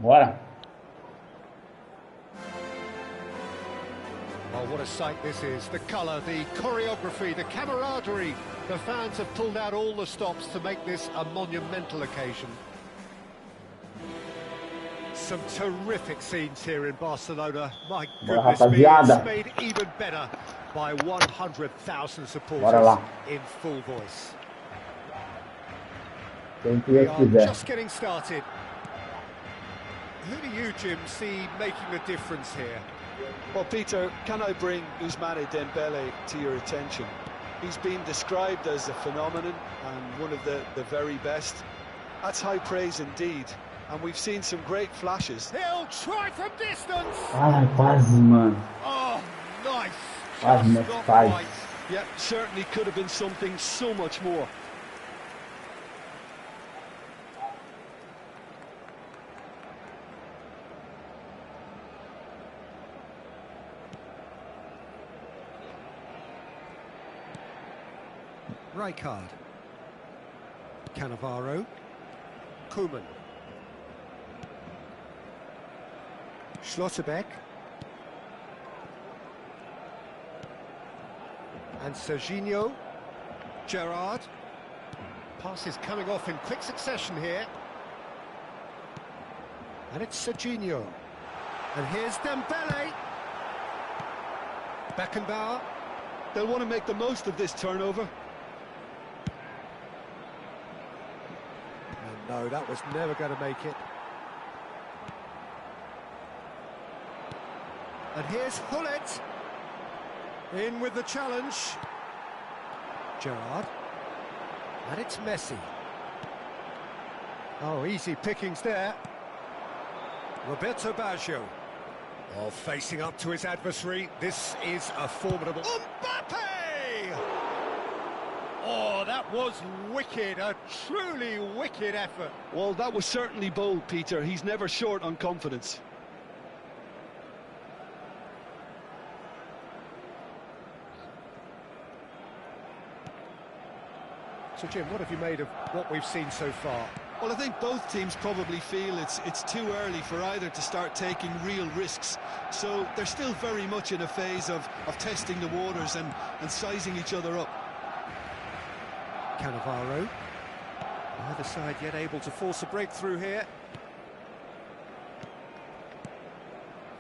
Bora. Oh, what a sight this is. The colour, the choreography, the camaraderie. The fans have pulled out all the stops to make this a monumental occasion. Some terrific scenes here in Barcelona. My goodness me, it's made even better by 100,000 supporters in full voice. We are just getting started. Who do you, Jim, see making a difference here? Well, Peter, can I bring Ousmane Dembele to your attention? He's been described as a phenomenon and one of the very best. That's high praise indeed. And we've seen some great flashes. He'll try from distance. Ai, quase, mano. Oh, nice. Quase Just não not faz. right. Yeah, certainly could have been something so much more. Rijkaard. Cannavaro. Koeman. Schlotterbeck. And Serginho. Gerrard. Passes coming off in quick succession here. And it's Serginho. And here's Dembele. Beckenbauer. They'll want to make the most of this turnover. And no, that was never going to make it. And here's Hullet. In with the challenge. Gerrard. And it's Messi. Oh, easy pickings there. Roberto Baggio. Oh, facing up to his adversary. This is a formidable... Mbappe! Oh, that was wicked. A truly wicked effort. Well, that was certainly bold, Peter. He's never short on confidence. So, Jim, what have you made of what we've seen so far? Well, I think both teams probably feel it's too early for either to start taking real risks. So they're still very much in a phase of testing the waters and sizing each other up. Cannavaro. Neither side yet able to force a breakthrough here.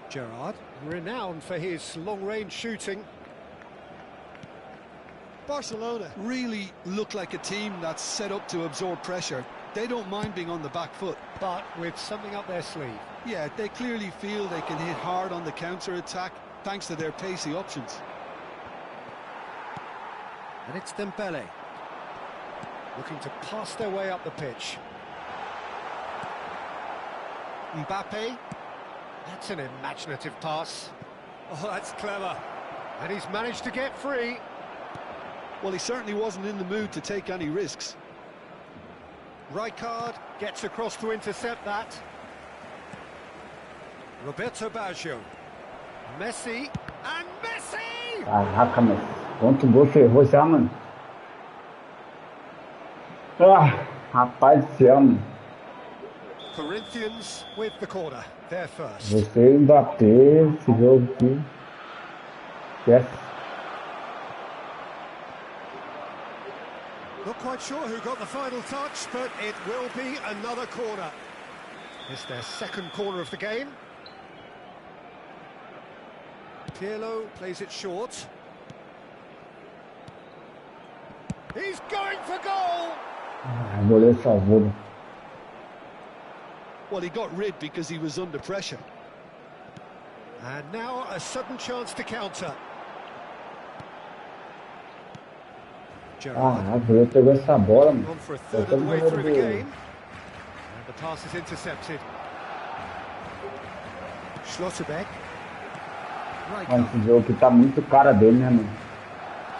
Gerrard, renowned for his long-range shooting. Barcelona really look like a team that's set up to absorb pressure. They don't mind being on the back foot. But with something up their sleeve. Yeah, they clearly feel they can hit hard on the counter-attack thanks to their pacey options. And it's Dembele. Looking to pass their way up the pitch. Mbappe. That's an imaginative pass. Oh, that's clever. And he's managed to get free. Well, he certainly wasn't in the mood to take any risks. Rijkaard gets across to intercept that. Roberto Baggio. Messi. And Messi! Caraca, mas quanto gol ferrou já, mano. Ah, rapaz do céu, mano. Corinthians with the corner. They're first. Você bater esse jogo aqui. Yes. Not quite sure who got the final touch, but it will be another corner. It's their second corner of the game. Pirlo plays it short. He's going for goal! Ah, goleiro salvou. Well, he got rid because he was under pressure. And now a sudden chance to counter. Ah, o goleiro pegou essa bola, mano. On for a third of the way through the game. And the pass is intercepted. Schlotterbeck. Mano, esse jogo aqui tá muito cara dele, né, mano?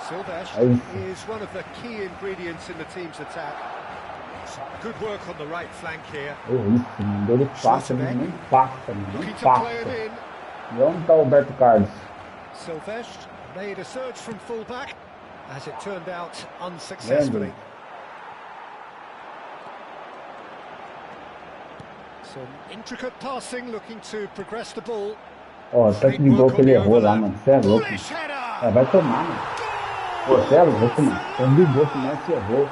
Silvestre is one of the key ingredients in the team's attack. Some good work on the right flank here. Isso, mano. Ele passa, nem passa, mano. Looking Nem to passa. play him in. E onde tá o Roberto Carlos? Silvestre made a surge from full-back, as it turned out unsuccessfully. Some intricate passing, looking to progress the ball. Ó, tanto de gol que ele errou lá, mano. Você é louco. É, vai tomar, mano. Pô, você é louco, mano. Tanto de gol que o Messi errou.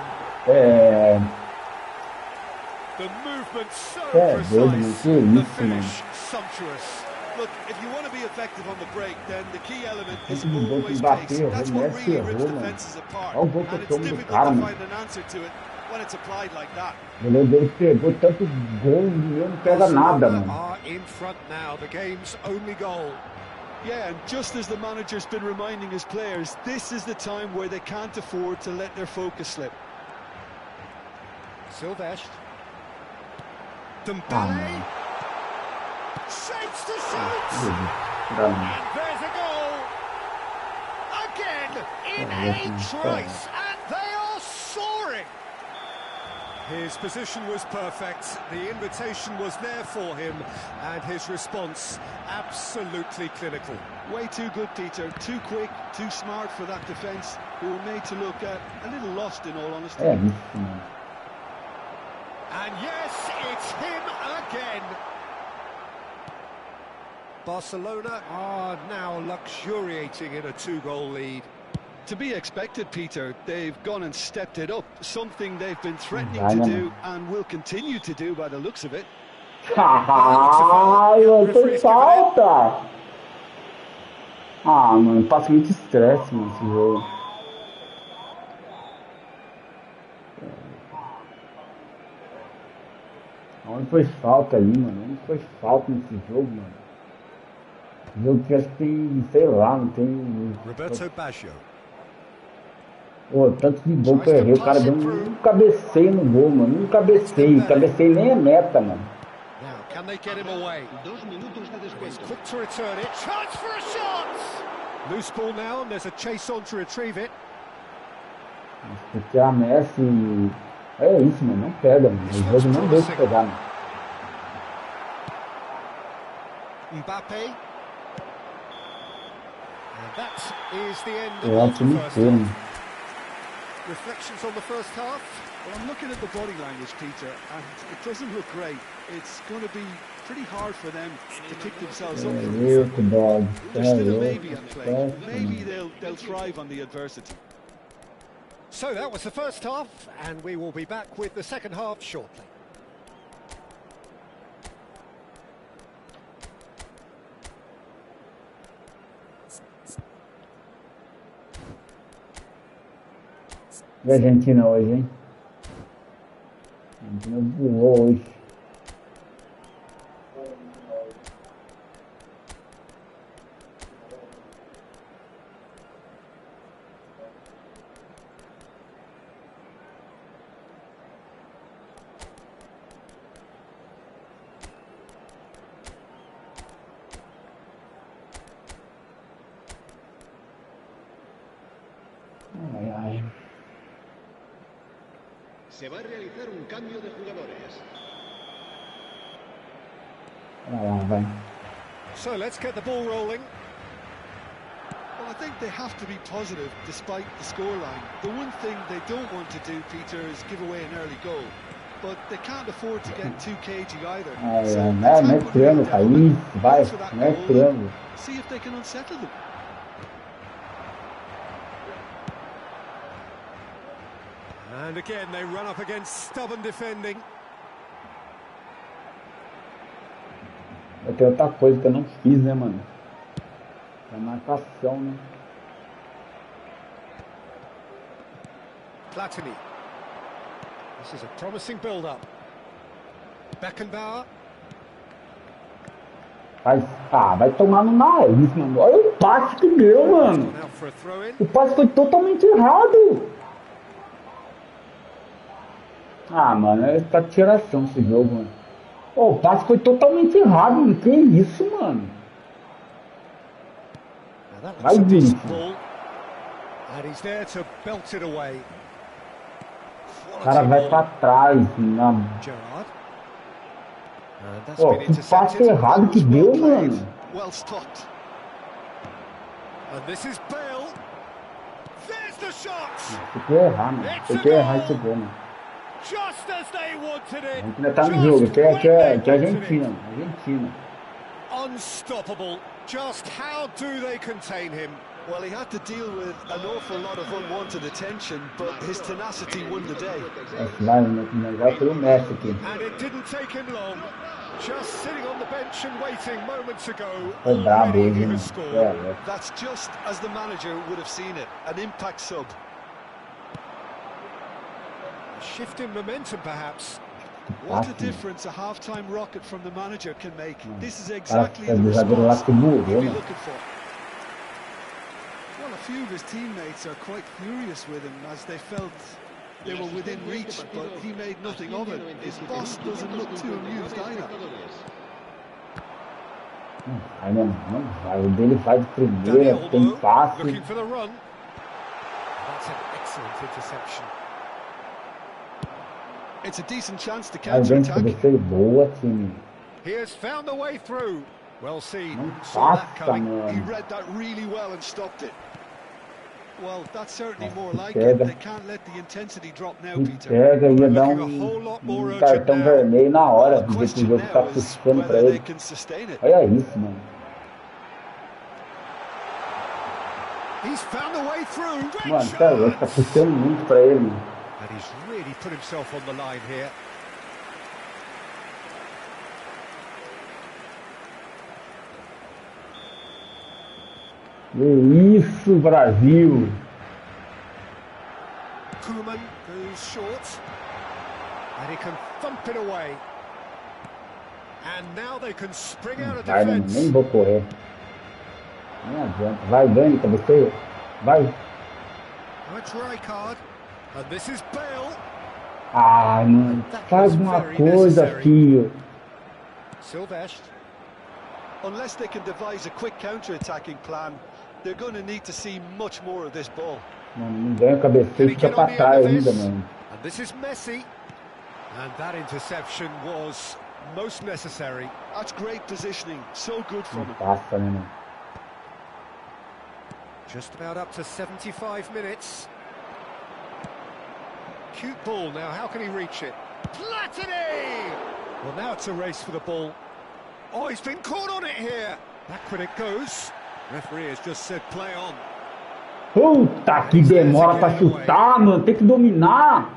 The movement so doido, mano. precise. Que The isso, mano. finish sumptuous. Look, if you want to be effective on the break, then the key element is Tanto de gol que always Mbappé pace. errou, That's o what Messi really rips errou, mano. defenses apart. Olha o gol que And eu it's tomo do difficult cara, to mano. find an answer to it when it's applied like that. O goleiro dele pegou tanto gol e não pega nada, mano. Are in front now, the game's only goal. Yeah, and just as the manager's been reminding his players, this is the time where they can't afford to let their focus slip. Silvestre. Dembele. Shapes to shoot. And there's a goal. Again, in a trice, and they are soaring. His position was perfect, the invitation was there for him, and his response absolutely clinical. Way too good, Peter. Too quick, too smart for that defence, who were made to look a little lost, in all honesty. É isso, mano. And yes, it's him again. Barcelona are now luxuriating in a two-goal lead. To be expected, Peter. They've gone and stepped it up, something they've been threatening to do and will continue to do by the looks of it. Caralho, foi falta! Ah, mano, passa muito estresse, mano, esse jogo. Onde foi falta ali, mano? Onde foi falta nesse jogo, mano? O jogo que acho que tem, sei lá, não tem... Roberto Baggio. Pô, tanto de gol que eu errei, o cara deu um cabeceio no gol, mano. Um cabeceio nem é meta, mano. Now, can they get him away? 2 minutos de desconto. Quick to return it. Chance for a shot! Loose ball now, and there's a chase on to retrieve it. Porque a Messi... É isso, mano. Não pega, mano. O jogo não deixa pegar, mano. Mbappé. And that is the end Eu of acho the que first inteiro, half. mano. Reflections on the first half? Well, I'm looking at the body language, Peter, and it doesn't look great. It's going to be pretty hard for them to pick themselves up from this. eFootball. There's still a maybe at play. Maybe they'll thrive on the adversity. So that was the first half, and we will be back with the second half shortly. E a Argentina hoje, hein? A Argentina voou hoje. Ai, ai. Se va a realizar un cambio de jugadores. Vai lá, vai. So let's get the ball rolling. Well, I think they have to be positive despite the scoreline. The one thing they don't want to do, Peter, is give away an early goal. But they can't afford to get too cagey either. Ai, So ai, attack mete with triângulo, great cara. element, Isso, vai. go for that Mete goal, triângulo. see if they can unsettle them. And again, they run up against stubborn defending. Vai ter outra coisa que eu não fiz, né, mano? É a marcação, né? Platini. This is a promising build-up. Beckenbauer. Vai tomar no nariz, mano. Olha o passe que deu, mano. Now for a throw-in. O passe foi totalmente errado. Ah, mano, tá de tiração esse jogo, mano. O passe foi totalmente errado, mano. Que isso, mano? Now that Vai, looks a Vini. decent ball. And he's there to belt it away. O cara vai pra trás, na... Gerrard. And that's Pô, been que passe intercepted. errado que deu, mano. Well stopped. And this is Bale. There's the shot. Tem que errar, mano. Tem que errar esse gol, mano. Just A gente ainda tá no jogo, que é Argentina. Argentina. Unstoppable. Just how do they contain him? Well, he had to deal with an awful lot of unwanted attention, but his tenacity won the day. Vai pelo Messi aqui. And it didn't take him long. Just sitting on the bench and waiting moments ago. Foi brabo Already hoje, he né? has scored. That's just as the manager would have seen it, an impact sub. Shift in momentum, perhaps. What a difference a half-time rocket from the manager can make. This is exactly the O jogador lá response se burrou, he'll be mano. looking for. Well, a few of his teammates are quite furious with him as they felt they were within reach, but he made nothing of it. His boss doesn't look too amused either. Aí não vai, o dele vai de primeira, tem passe. Looking for the run. That's an excellent interception. It's a decent chance to Aí vem counter-attack. cabeceio, boa, time. He has found a way through. Well seen. Não Saw that passa, coming. He mano. read that really well and stopped it. Well, that's certainly more like pega. it. They can't let the intensity drop now, Se Peter. pega, ia dar Looking a whole lot more urgent cartão now. vermelho na hora, The do jeito que o question jogo tá now is puxando pra whether they ele. can sustain it. Olha isso, mano. He's found a way through. Great Mano, tá louco, tá chance. puxando muito pra ele, mano. And he's really put himself on the line here. Que isso, Brasil! Koeman goes short. And he can thump it away. And now they can spring out of Vai, mano, defense. nem vou correr. Nem adianta. Vai, Dani, cabeceia. Vai. Now it's Rijkaard. And this is Bale. Ai, mano, faz uma coisa, filho. Silvestre. Unless they can devise a quick counter-attacking plan, they're going to need to see much more of this ball. Mano, não ganha o cabeceio e fica pra trás ainda, mano. And this is Messi. And that interception was most necessary. That's great positioning, so good from Não him. passa, né, mano? Just about up to 75 minutes. Cute ball now, how can he reach it? Platini! Well, now it's a race for the ball. Oh, he's been caught on it here. Back when it goes. Referee has just said play on. Puta que demora pra chutar, mano. Tem que dominar.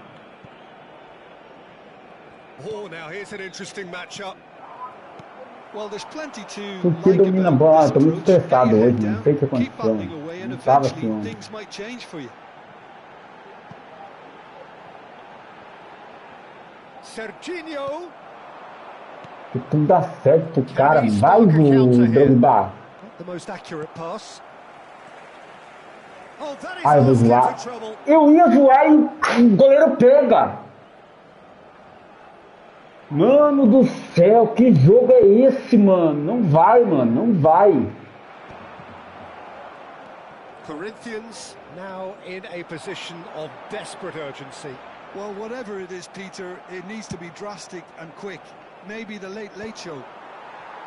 Oh, now here's an interesting matchup. Well, there's plenty to Porque like domina a about bola. this Tô muito approach. estressado Get your hoje, head não sei o que down, keep aconteceu. battling away, and Não tava assim, eventually mano. things might change for you. Serginho. Que tudo dá certo pro cara. Vai, o Drogba. Not the most accurate pass. Oh, that is Ah, eu vou asking zoar. for trouble. Eu ia zoar e o goleiro pega. Mano do céu, que jogo é esse, mano? Não vai, mano, não vai. Corinthians now in a position of desperate urgency. Well, whatever it is, Peter, it needs to be drastic and quick. Maybe the late show.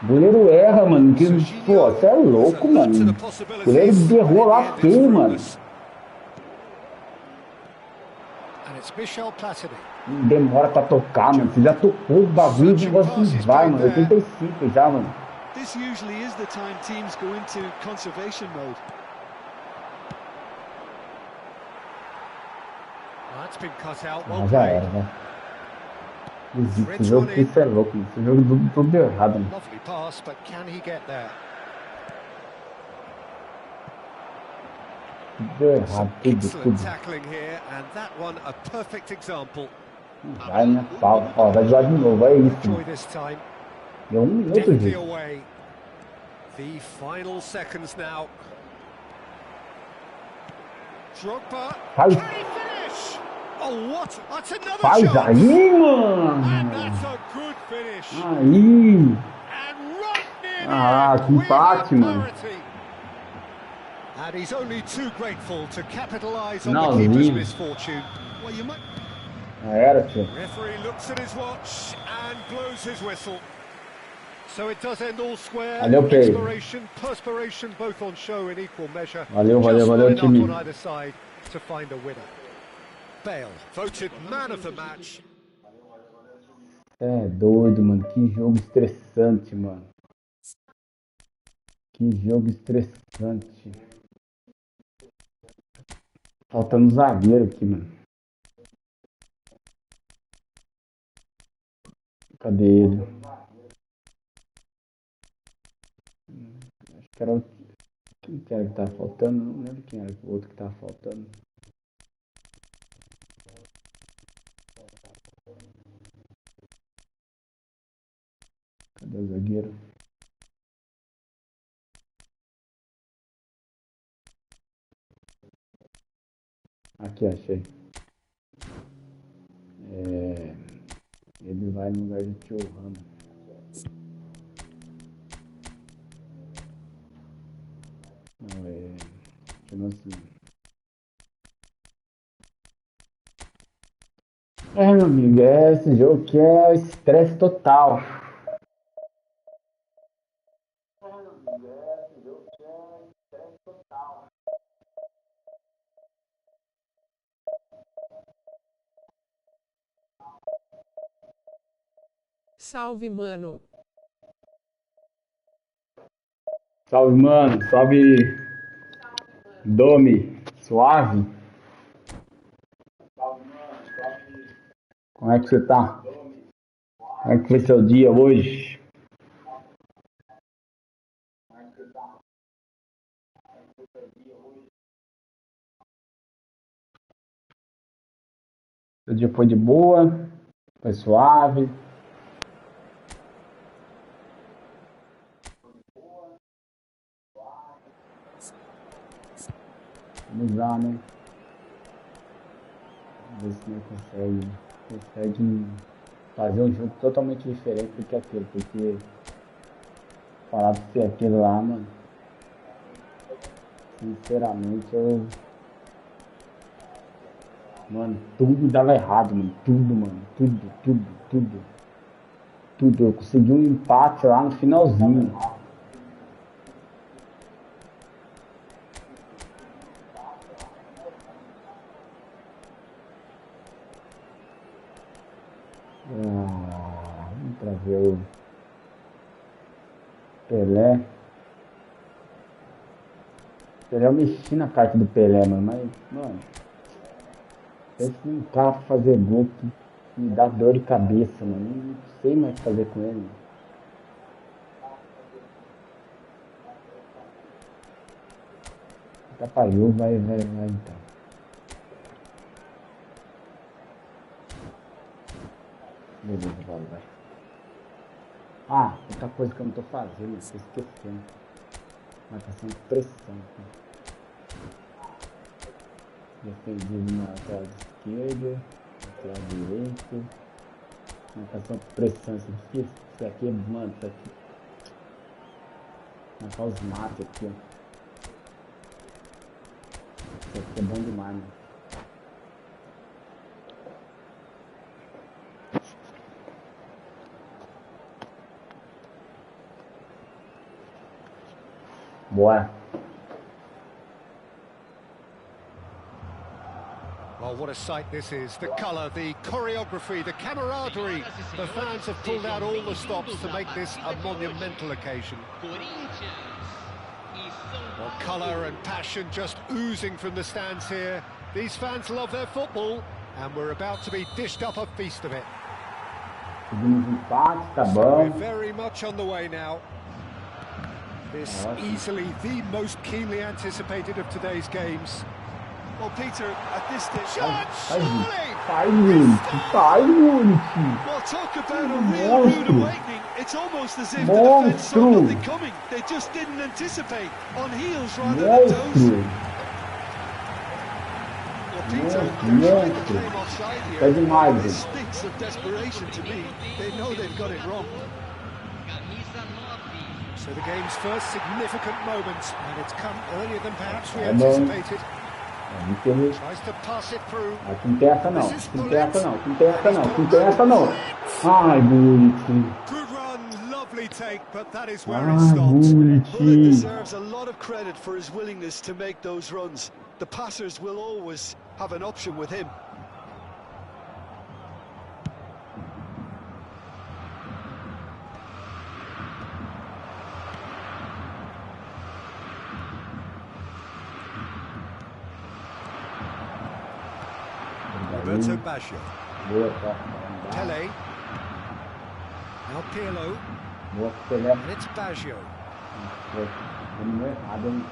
O goleiro erra, mano. Que, pô, você é louco, mano. O goleiro errou lá feio, mano. And it's Michel Platini. Demora pra tocar, mano. Você já tocou o bagulho, o negócio não vai, mano. 85 já, mano. This usually is the time teams go into conservation mode. That's been cut out. Ah, Well já played. era, né? Esse jogo que isso é louco, mano. Esse jogo tudo errado, mano. Lovely pass, but can he get there? Tudo errado, Excellent tudo. tackling here, and that one a perfect example. Vai, né? Falta. Ó, vai jogar de novo, é isso. Joy Mano. this time. Deu minuto, Deftly gente. away. The final seconds now. Drogba. Faz, Can he finish? Oh, what? That's another faz shot. aí, And mano. that's a good finish. Aí. And right near the Ah, end, que we empate, have mano. parity. And he's only too grateful to capitalise on Não, the keeper's lindo. misfortune. Well, you might. Já era, tio. Referee looks at his watch and blows his whistle. So it does end all square. Valeu, Pedro. Exploration, perspiration, both on show in equal measure. Valeu, Just valeu, line up time. on either side to find a winner. Bale, voted man of the match. É doido, mano. Que jogo estressante, mano. Que jogo estressante. Faltando zagueiro aqui, mano. Cadê ele? Acho que era o... Quem que era que tava faltando? Não lembro quem era o outro que tava faltando. Cadê o zagueiro? Aqui, achei. Ele vai no lugar de Tio Ramos. Não, chama assim. Meu amigo, esse jogo que é o estresse total. Salve, mano. Salve, mano. Salve, Domi. Suave. Como é que você tá? Como é que foi seu dia hoje? Seu dia foi de boa? Foi suave? Vamos lá, né? Vamos ver se nós consegue fazer um jogo totalmente diferente do que aquele, porque falar pra você aquele lá, mano, sinceramente mano, tudo dava errado, mano, tudo, mano, tudo, eu consegui um empate lá no finalzinho. Vamos pra ver o Pelé. Eu mexi na carta do Pelé, mano, mas, mano, esse um cara pra fazer gol que me dá dor de cabeça, mano, não sei mais o que fazer com ele, mano. Atrapalhou, vai então. Beleza, vai. Ah, outra coisa que eu não tô fazendo, tô esquecendo. Marcação de pressão. Defendido na lateral esquerda, lateral direito. Marcação de pressão, isso aqui é, mano, isso aqui. Marcar os matos aqui, ó. Isso aqui é bom demais, mano. Bora. Well, what a sight this is. The colour, the choreography, the camaraderie. The fans have pulled out all the stops to make this a monumental occasion. Well, colour and passion just oozing from the stands here. These fans love their football, and we're about to be dished up a feast of it. So we're very much on the way now. This easily the most keenly anticipated of today's games. Well, Peter, at this stage... Well, talk about a real rude awakening. It's almost as if the defence saw nothing coming. They just didn't anticipate. On heels rather than toes. Well, Peter, they're trying to claim offside here. This stinks of desperation to me. They know they've got it wrong. So the game's first significant moment, and it's come earlier than perhaps we anticipated. Tries to pass it through. Não tem essa não. Ai, bonitinho. Good run, lovely take, but that is where it stops. Bullet deserves a lot of credit for his willingness to make those runs. The passers will always have an option with him. Roberto Baggio. Boa, tá. Pele. Now Pirlo. Boa, Pelé. And it's Baggio. Não é errado, hein?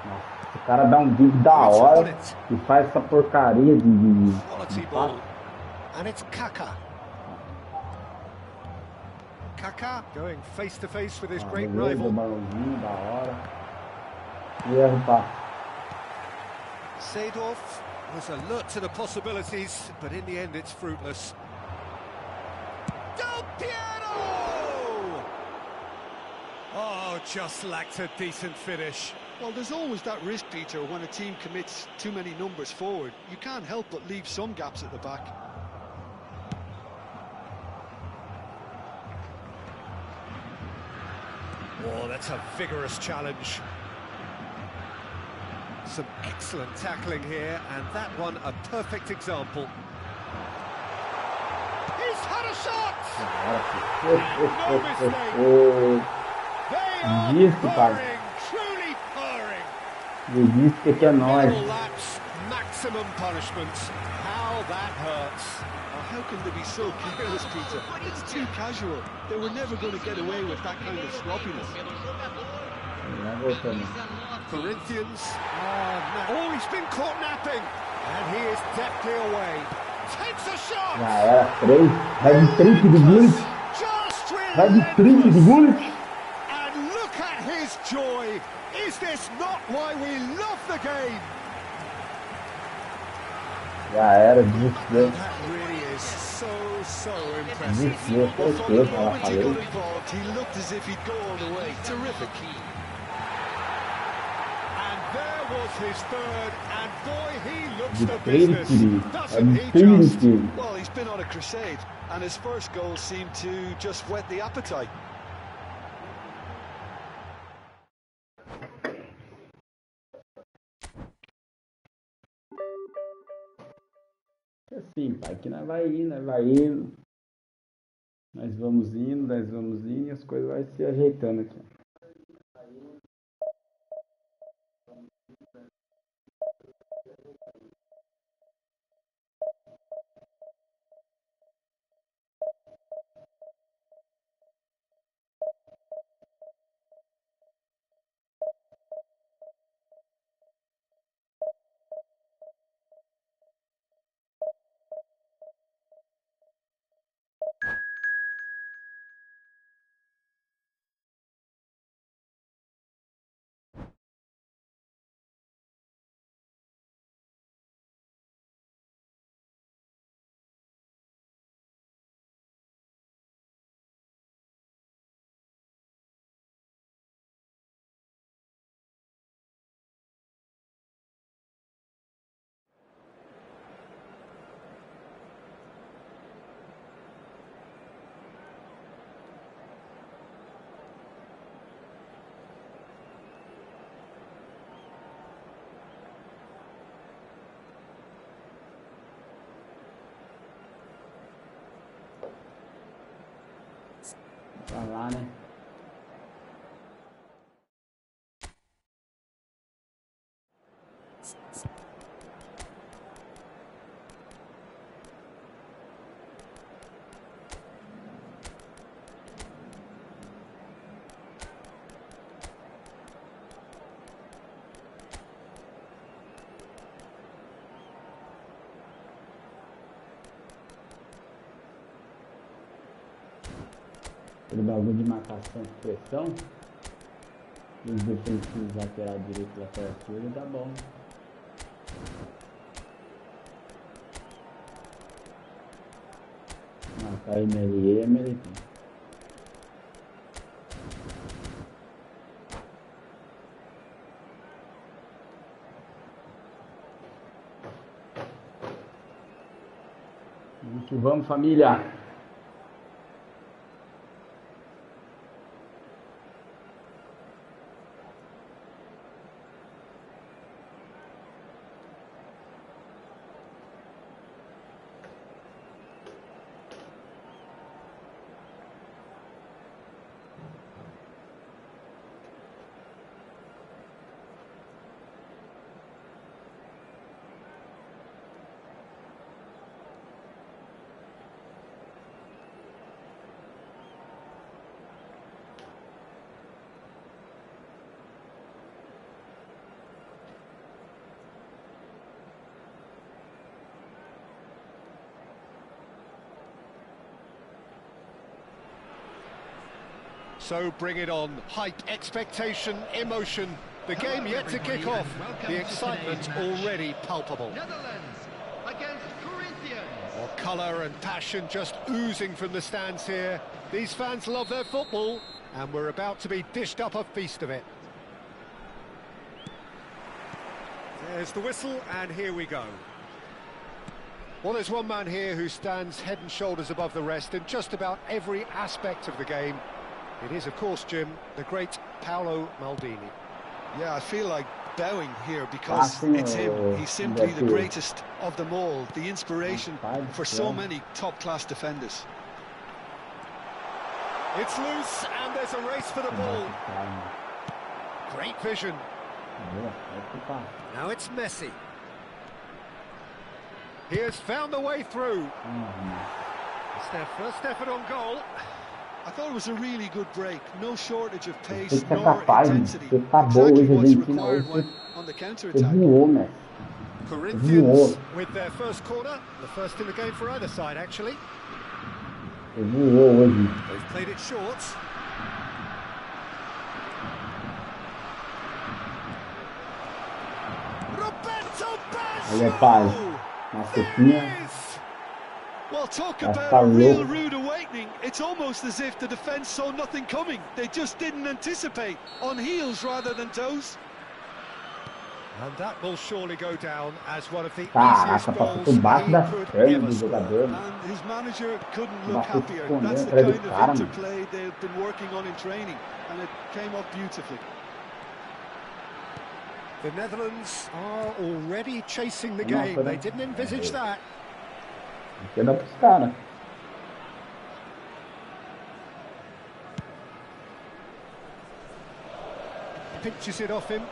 Nossa, esse cara dá um drible da hora e faz essa porcaria de Quality ball. And it's Kaká. Kaká going face to face with his great rival. Balãozinho da hora. E erra o passe. Seedorf was alert to the possibilities, but in the end it's fruitless. Del Piero! Oh, just lacked a decent finish. Well, there's always that risk, Peter, when a team commits too many numbers forward. You can't help but leave some gaps at the back. Oh, that's a vigorous challenge. Some excellent tackling here, and that one a perfect example. He's had a shot! No mistake! They are purring, truly purring. Desiste que é nóis. Middle laps, maximum punishment. How that hurts. How can they be so careless, Peter? It's too casual. They were never going to get away with that kind of sloppiness. Corinthians. Oh, he's been caught napping. And he is deftly away. Takes a shot. Já era 3. Vai de 30 de Gullit. Vai de 30 de Gullit. And look at his joy. Is this not why we love the game? Já era, desistiu. That really is so impressive. Desistiu, Well, from the certeza, ela moment he falou. got involved, he looked as if he'd go all the way. Terrific. And there was his third, and boy, he looks De the 3 business. de Doesn't he 30 just? de Well, he's been on a crusade, and his first goal seemed to just whet the appetite. Assim, pai, que nós vai indo, nós vai indo. Nós vamos indo e as coisas vão se ajeitando aqui. Pra lá, né? Aquele bagulho de marcação de pressão. Os defensivos lateral direito e lateral esquerdo tá bom. Marcar MLE é militão. Vamos que vamos, família! So bring it on. Hype, expectation, emotion. The game yet to kick off. The excitement already palpable. Netherlands against Corinthians. More colour and passion just oozing from the stands here. These fans love their football, and we're about to be dished up a feast of it. There's the whistle, and here we go. Well, there's one man here who stands head and shoulders above the rest in just about every aspect of the game. It is, of course, Jim, the great Paolo Maldini. Yeah, I feel like bowing here because it's him. He's simply the greatest of them all, the inspiration for so many top-class defenders. It's loose, and there's a race for the ball. Great vision. Now it's Messi. He has found the way through. It's their first effort on goal. I thought it was a really good break. No shortage of pace Você tá nor capaz, intensity. você tá boa Exactly hoje, what's Argentina. required Hoje on the você counter-attack. voou, Messi. Corinthians with their first corner. The first in the game for either side, actually. Você voou hoje. They've played it short. Aí é paz. Macetinha. Well, talk That's about a real louco. rude awakening. It's almost as if the defence saw nothing coming. They just didn't anticipate. On heels rather than toes. And that will surely go down as one of the Caraca, easiest passou goals por baixo da he could perna ever do score. jogador. And his manager couldn't look Bateu happier. escondendo That's the atrás do kind cara, of mano. interplay they've been working on in training. And it came off beautifully. The Netherlands are already chasing the Não, game. They didn't envisage that. Aqui dá pros caras. Pinches it off him.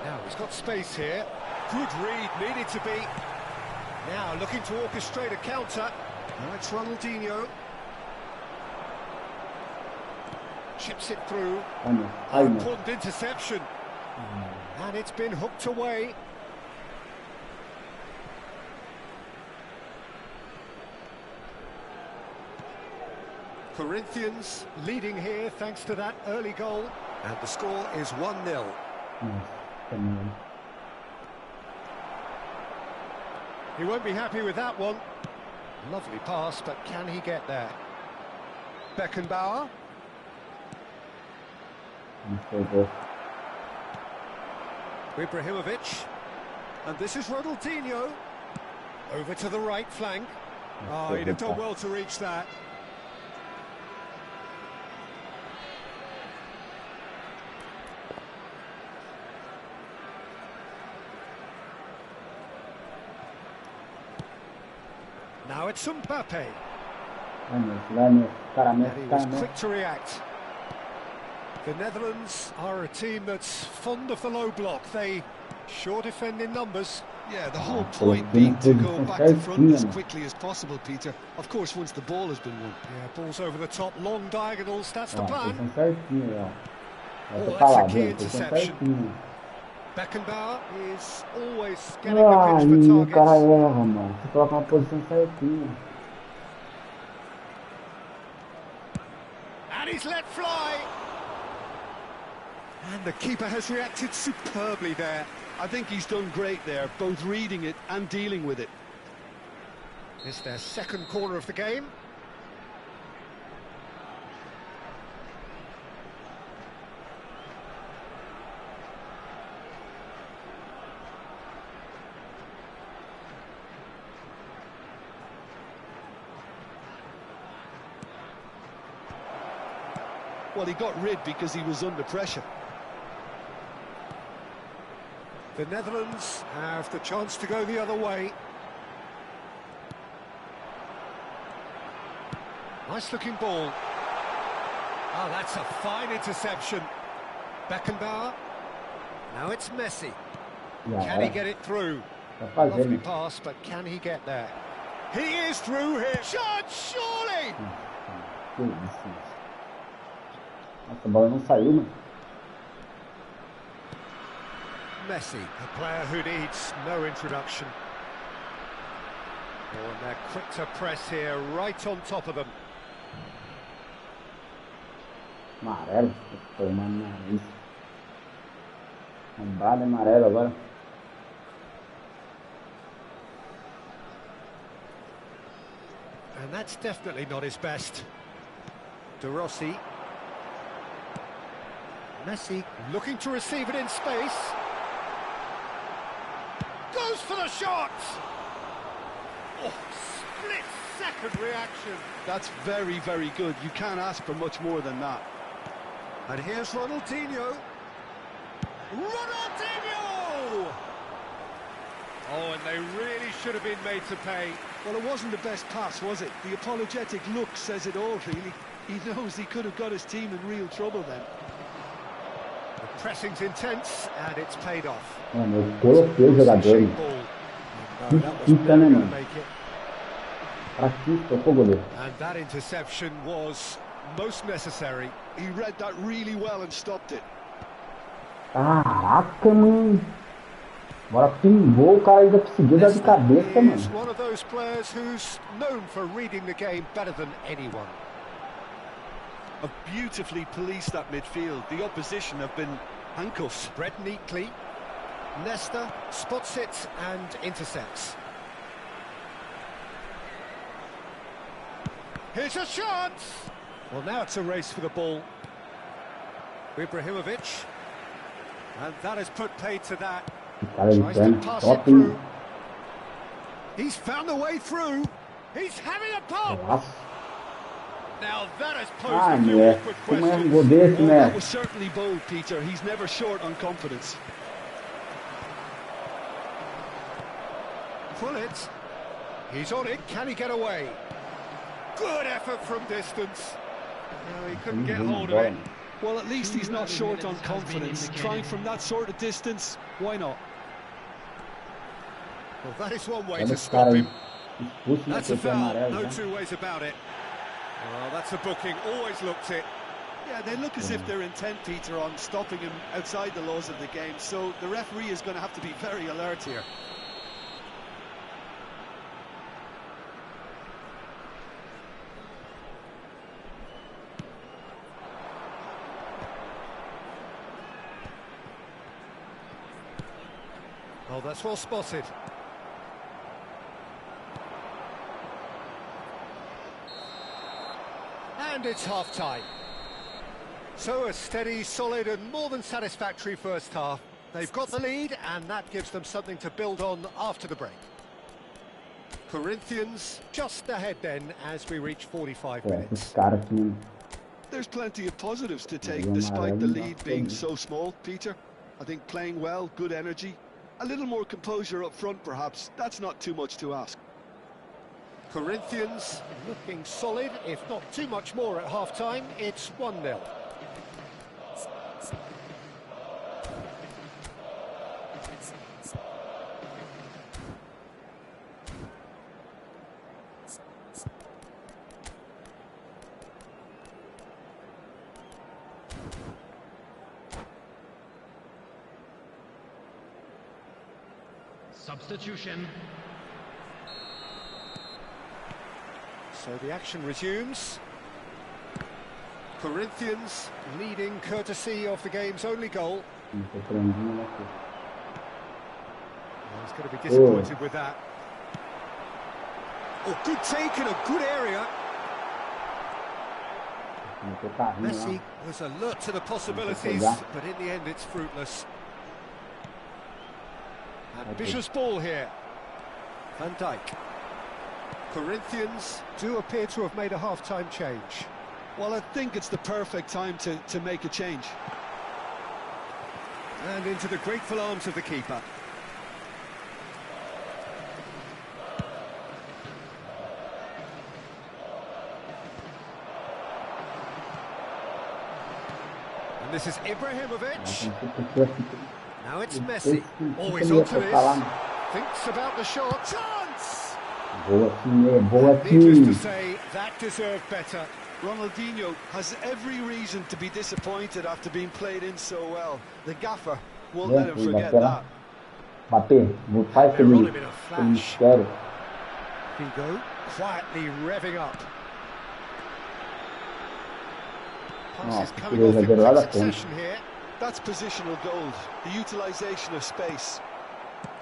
Now he's got space here. Good read, needed to be. Now looking to orchestrate a counter. Now it's Ronaldinho. Chips it through. Important interception. And it's been hooked away. Corinthians leading here thanks to that early goal. And the score is 1-0. He won't be happy with that one. Lovely pass, but can he get there? Beckenbauer. Ibrahimovic. And this is Ronaldinho. Over to the right flank. Oh, he'd have done well to reach that. Now it's Mbappe. And he was quick to react. The Netherlands are a team that's fond of the low block. They sure defend in numbers. Yeah, the whole point being to go back to front as quickly as possible, Peter. Of course, once the ball has been won. Yeah, balls over the top, long diagonals, that's the plan. Oh, that's a key interception. Beckenbauer is always getting the pitch for o cara targets. erra, mano. Você coloca uma posição certinha. And he's let fly. And the keeper has reacted superbly there. I think he's done great there, both reading it and dealing with it. It's their second corner of the game. Well, he got rid because he was under pressure. The Netherlands have the chance to go the other way. Nice looking ball. Oh, that's a fine interception. Beckenbauer. Now it's Messi. Can he get it through? Lovely pass, but can he get there? He is through here. Shot, surely! Nossa, a bola não saiu, mano. Messi, a player who needs no introduction. Oh, and they're quick to press here, right on top of them. Amarelo, tô tomando nariz. Rombada amarelo agora. And that's definitely not his best. De Rossi. Messi looking to receive it in space. Goes for the shot! Oh, split-second reaction. That's very, very good. You can't ask for much more than that. And here's Ronaldinho. Ronaldinho! Oh, and they really should have been made to pay. Well, it wasn't the best pass, was it? The apologetic look says it all, really. He knows he could have got his team in real trouble then. The pressing's intense, and it's paid off. Mano, eu coloquei o jogador. Fica, né, mano? Aqui, tocou o goleiro. And that interception was most necessary. He read that really well and stopped it. Caraca, mano. Bora pingou, o cara ainda conseguiu dar de cabeça, mano. He's one of those players who's known for reading the game better than anyone. Have beautifully policed that midfield. The opposition have been handcuffed. Spread neatly. Nesta spots it and intercepts. Here's a chance! Well, now it's a race for the ball. Ibrahimovic. And that has put paid to that. Tries to pass it through. He's found the way through. He's having a pop! Now that has posed a few awkward questions. That was certainly bold, Peter. He's never short on confidence. Pull it. He's on it. Can he get away? Good effort from distance. No, he couldn't get hold of it. Well, at least he's not short on confidence. Trying from that sort of distance, why not? Well, that is one way to stop him. That's a foul. No two ways about it. Well, that's a booking. Always looked it. Yeah, they look as if they're intent, Peter, on stopping him outside the laws of the game. So the referee is going to have to be very alert here. Oh, that's well spotted. And it's half-time. So a steady, solid and more than satisfactory first half. They've got the lead and that gives them something to build on after the break. Corinthians just ahead then as we reach 45 minutes. There's plenty of positives to take despite the lead being so small, Peter. I think playing well, good energy. A little more composure up front, perhaps. That's not too much to ask. Corinthians looking solid, if not too much more at half-time. It's 1-0. Substitution. So the action resumes. Corinthians leading courtesy of the game's only goal. He's going to be disappointed with that. Oh, good take in a good area. Messi was alert to the possibilities, but in the end it's fruitless. Ambitious ball here. Van Dijk. Corinthians do appear to have made a half-time change. Well, I think it's the perfect time to make a change. And into the grateful arms of the keeper. And this is Ibrahimovic. Now it's Messi. Always onto this. Thinks about the shot. Chance! Needless to say, that deserved better. Ronaldinho has every reason to be disappointed after being played in so well. The gaffer won't let him forget that. Bater, vou fazer ele. Figo quietly revving up. Passes Nossa, coming tirei o off in zagueiro lá quick da frente. succession here. That's positional gold, the utilisation of space.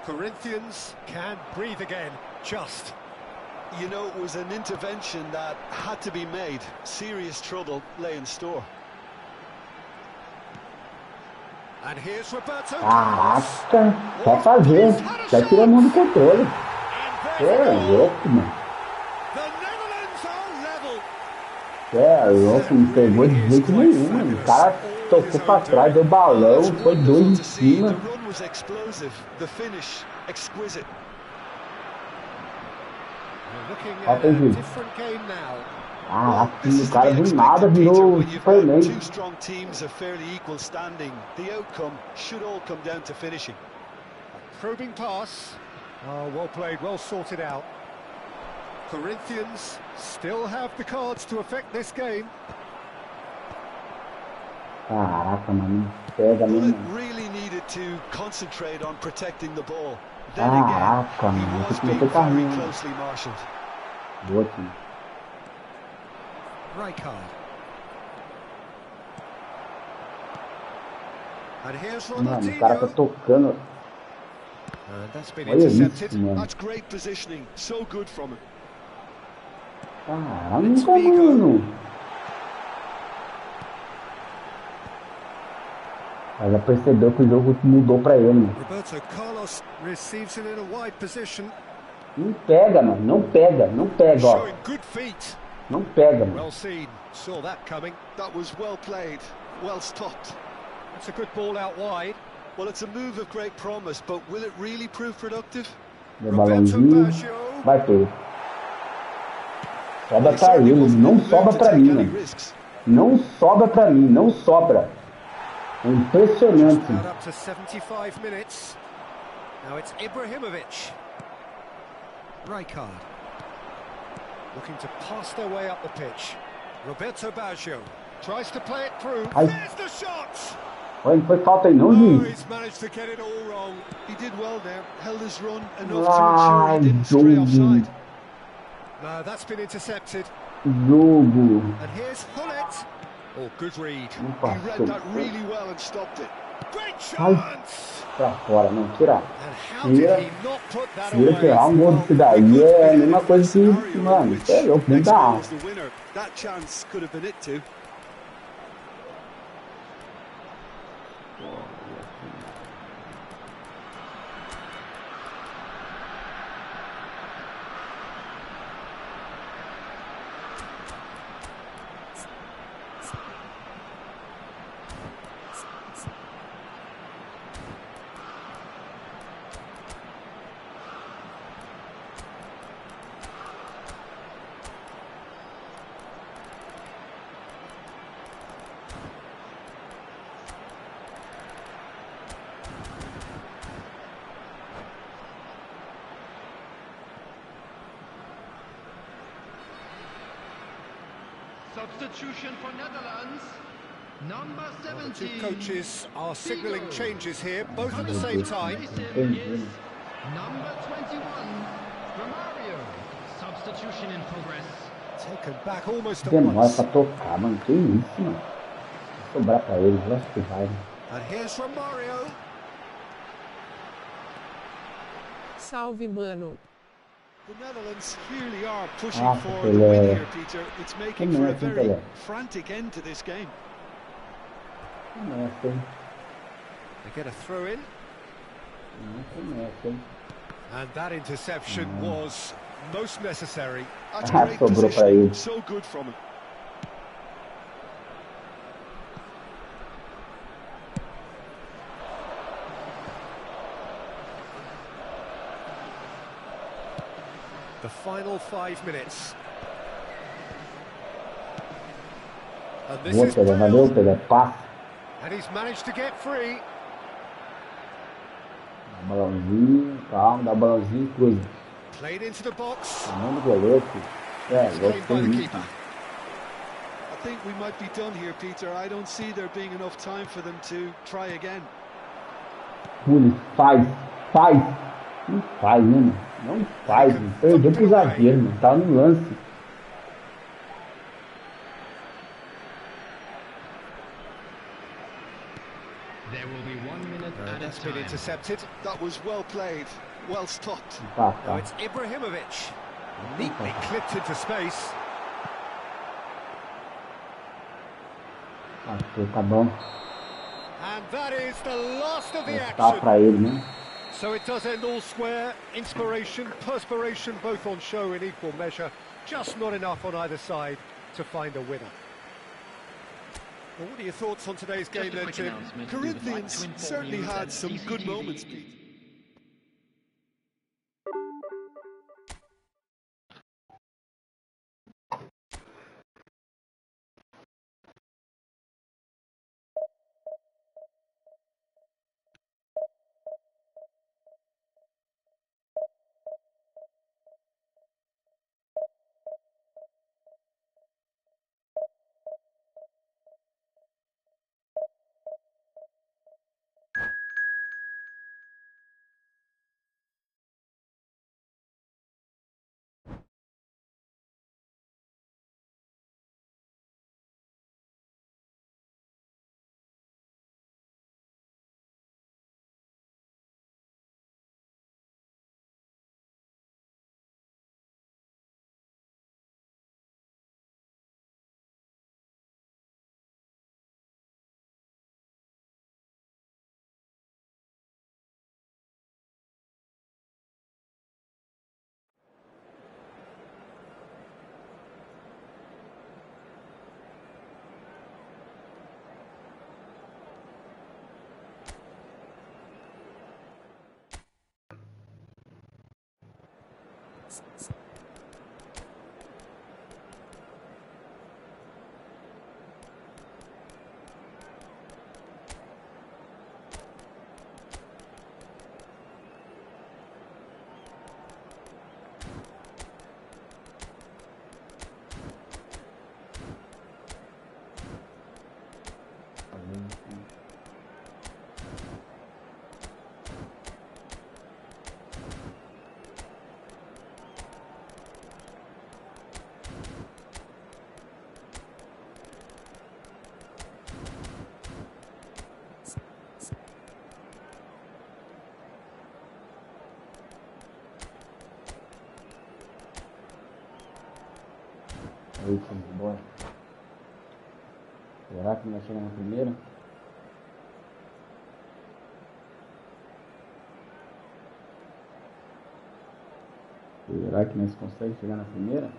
Corinthians can breathe again, just. You know, it was an intervention that had to be made. Serious trouble lay in store. And here's Roberto. Caraca, só fazer. Já tira a mão do controle. É louco, mano. The Netherlands are level. É louco, não pegou de jeito nenhum, mano. O cara tocou pra trás, deu balão, foi dois em cima. The run was explosive, the finish exquisite. We're looking Ó, at tem a vídeo. different game now. Aqui o cara do nada virou Superman. Two strong teams of fairly equal standing. The outcome should all come down to finishing. Probing pass. Oh, well played, well sorted out. Corinthians still have the cards to affect this game. Caraca, mano, pega Well, mesmo. it really needed to concentrate on protecting the ball. Then Caraca, again, mano, he was tem que being meter very carrinho. closely marshalled. Boa aqui. Rijkaard. And here's Mano, o cara tá Ronaldinho. tocando. And that's been Olha intercepted. isso, mano. That's great positioning, so good from him. Caramba, mano. Mas já percebeu que o jogo mudou pra ele, mano. Roberto Carlos receives it in a wide position. Não pega, mano. Não pega. Não pega, ó. Showing good feet. Não pega, mano. Well seen. Saw that coming. That was well played, well stopped. That's a good ball out wide. Well, it's a move of great promise, but will it really prove productive? Deu balãozinho. Vai ter. Sobra pra ele. Não sobra pra mim, mano. Não sobra pra mim. Não sobra. É impressionante. About up to 75 minutes. Now it's Ibrahimovic. Rijkaard. Looking to pass their way up the pitch. Roberto Baggio tries to play it through. Ai. There's the shot! Olha, não foi falta aí não, Oh, juiz. he's managed to get it all wrong. He did well there, held his run enough to ensure Ai, he didn't stray jogo. offside. No, that's been intercepted. Jogo. And here's Hullet. Oh, good read. Não He read passou. that really well and stopped it. Great Ai. chance! Pra fora, não. Tirar. And how did Tira. he not put that Tira, away? tirar um gol desse daí é a mesma coisa que, mano, isso é louco, não Next dá. goal was the winner. That chance could have been it too. Substitution for Netherlands. Number The two 17. coaches are signalling changes here, both at the same time. Entendi. Number 21. Romario. Substitution in progress. Taken back almost at Demora once. pra tocar, mano. Que isso, mano. Vai sobrar pra ele, eu acho que vai. Né? And here's Romario. Salve, mano. The Netherlands really are pushing Ah, for the win Pelé. here, Peter. It's making Como for é a que very Pelé? frantic end to this game. Começa, hein? They get a throw in. Começa, hein? And that interception was most necessary. That's Ah, great sobrou pra ele. positioning, so good from him. The final 5 minutes. And this Boa, is Pelé. Valeu, Bale. Pelé. Passa. And he's managed to get free. Dá um balãozinho, calma, dá um balãozinho, cruza. Played into the box. Mão do goleiro, filho. É, It's louco, claimed by tem the isso. keeper. I think we might be done here, Peter. I don't see there being enough time for them to try again. Pule, faz. Não faz, né, mano? Não faz, mano. Perdeu pro zagueiro, mano. Tava no lance. been time. intercepted. That was well played, well stopped. Now Empatar. it's Ibrahimovic. Neatly clipped into space. Aqui, tá bom. And that is the last of the Tá action. pra ele, né? So it does end all square. Inspiration, perspiration, both on show in equal measure. Just not enough on either side to find a winner. Well, what are your thoughts on today's game then, Tim? Corinthians certainly had some good moments, Pete. Eita, bora. Será que nós chegamos na primeira? Será que nós conseguimos chegar na primeira?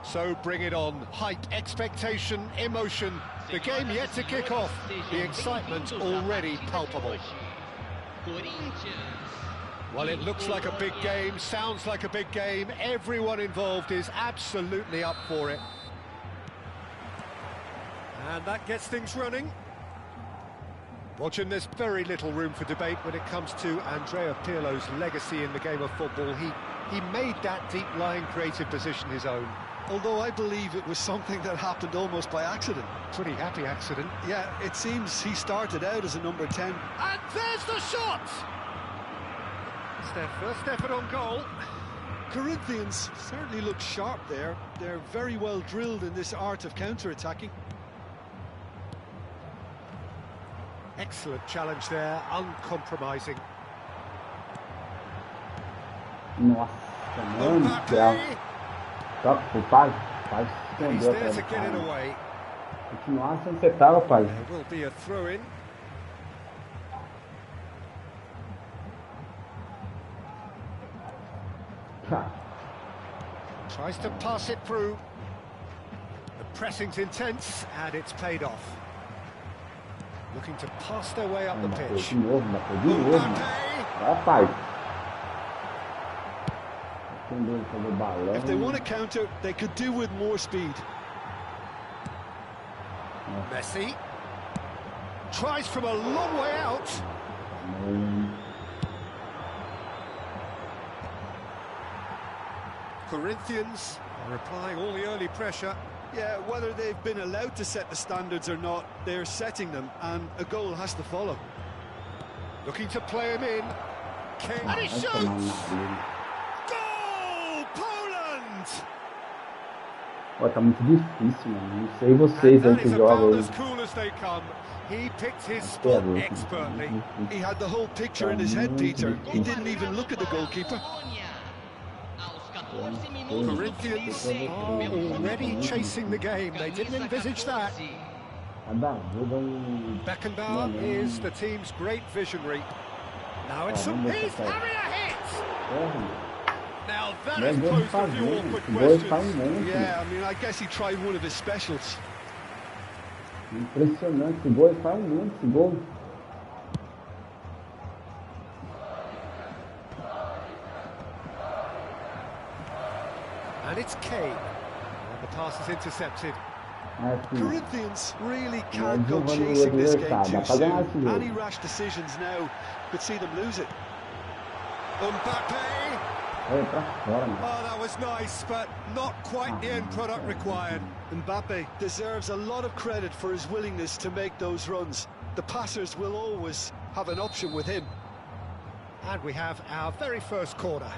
So bring it on. Hype, expectation, emotion. The game yet to kick off. The excitement already palpable. Well, it looks like a big game, sounds like a big game. Everyone involved is absolutely up for it. And that gets things running. Watching, there's very little room for debate when it comes to Andrea Pirlo's legacy in the game of football. He made that deep-lying creative position his own. Although I believe it was something that happened almost by accident. Pretty happy accident. Yeah, it seems he started out as a number 10. And there's the shot! It's their first effort on goal. Corinthians certainly look sharp there. They're very well drilled in this art of counter-attacking. Excellent challenge there, uncompromising. Nossa, mano do céu. Só o pai He's escondeu there atrás to do get it cara. away. Continuasse onde você tava, pai. There will be a throw-in. Tries to pass it through. The pressing's intense, and it's paid off. Looking to pass their way up the Bateu pitch. de novo, bateu de novo. Vai, pai. Entendeu? Fazer balão. If they want to counter, they could do with more speed. Messi tries from a long way out. Corinthians They're applying all the early pressure. Yeah, whether they've been allowed to set the standards or not, they're setting them, and a goal has to follow. Looking to play him in. Kane. And he Vai shoots! tomar na linha. Goal! Poland! Ó, tá muito difícil, mano. Não sei vocês And aí that que is jogam about aí. as cool as they come. He picked his Até a spot ver. expertly. He had the whole picture in his head, Peter. He didn't even look at the goalkeeper. Corinthians are already chasing the game. They didn't envisage that. Cada jogo é um... Beckenbauer is the team's great visionary. Now it's some... He's having a hit! Now that has posed a few awkward questions. Yeah, I mean, I guess he tried one of his specials. Impressionante, esse gol faz muito, esse gol. And it's Kane. And the pass is intercepted. Corinthians really can't go chasing this game too soon. Any rash decisions now could see them lose it. Mbappe! Oh, that was nice, but not quite the end product required. Mbappe deserves a lot of credit for his willingness to make those runs. The passers will always have an option with him. And we have our very first corner.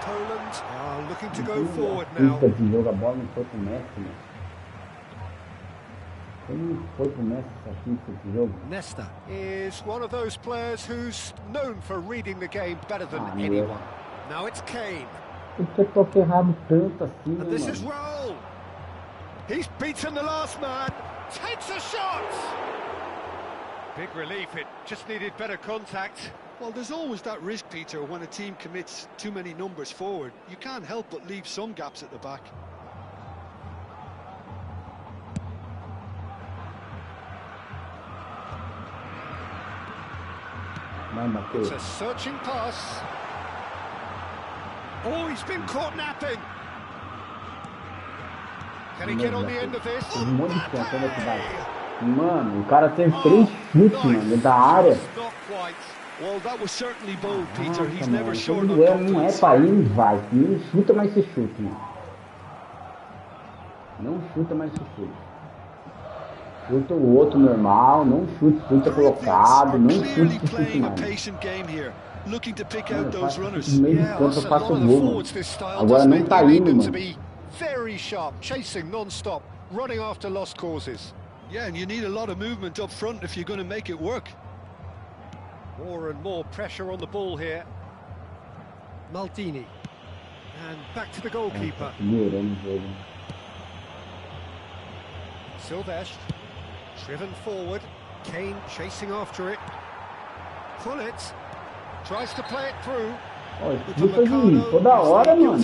Poland are looking to go forward now. De jogo, a bola não foi pro Messi, né? Como foi pro Messi essa fita esse jogo? Nesta is one of those players who's known for reading the game better than anyone. Now it's Kane. Por que toca errado tanto assim, And this is Roll. He's beaten the last man. Takes a shot. Big relief. It just needed better contact. Well, there's always that risk, Peter, when a team commits too many numbers forward. You can't help but leave some gaps at the back. It's a searching pass. Oh, he's been caught napping. Can he get on the end of this? Mano, o cara teve 3 chutes, mano, da área. Not quite. Well, that was certainly bold, Peter. He's never short Quando on não confidence. é pra ir, vai. Não chuta, mas se chuta, mano. Não chuta, mas se chuta. Chuta o outro normal, não chuta colocado, não chuta se chuta mais. No meio de campo eu faço o gol, mano. Agora não tá indo, mano. Very sharp, chasing non-stop, running after lost causes. Yeah, and you need a lot of movement up front if you're going to make it work. More and more pressure on the ball here. Maldini. And back to the goalkeeper. Silvestre. Driven forward. Kane chasing after it. Pullet. Tries to play it through. Luta de toda hora, mano.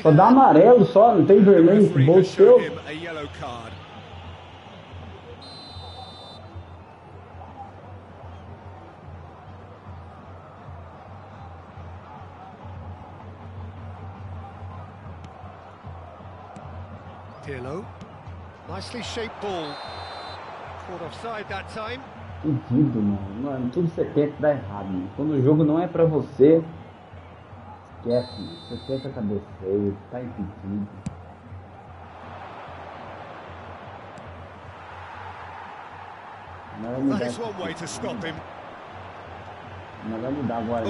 Só dá amarelo só, não tem vermelho no bolso seu. A yellow card. Pirlo. Nicely shaped ball. Caught offside that time. Impedido, mano. Mano, tudo você tenta dá errado, mano. Quando o jogo não é pra você, esquece, mano. Você tenta cabeceio, tá impedido. That is one way to stop him. Mas vai mudar agora.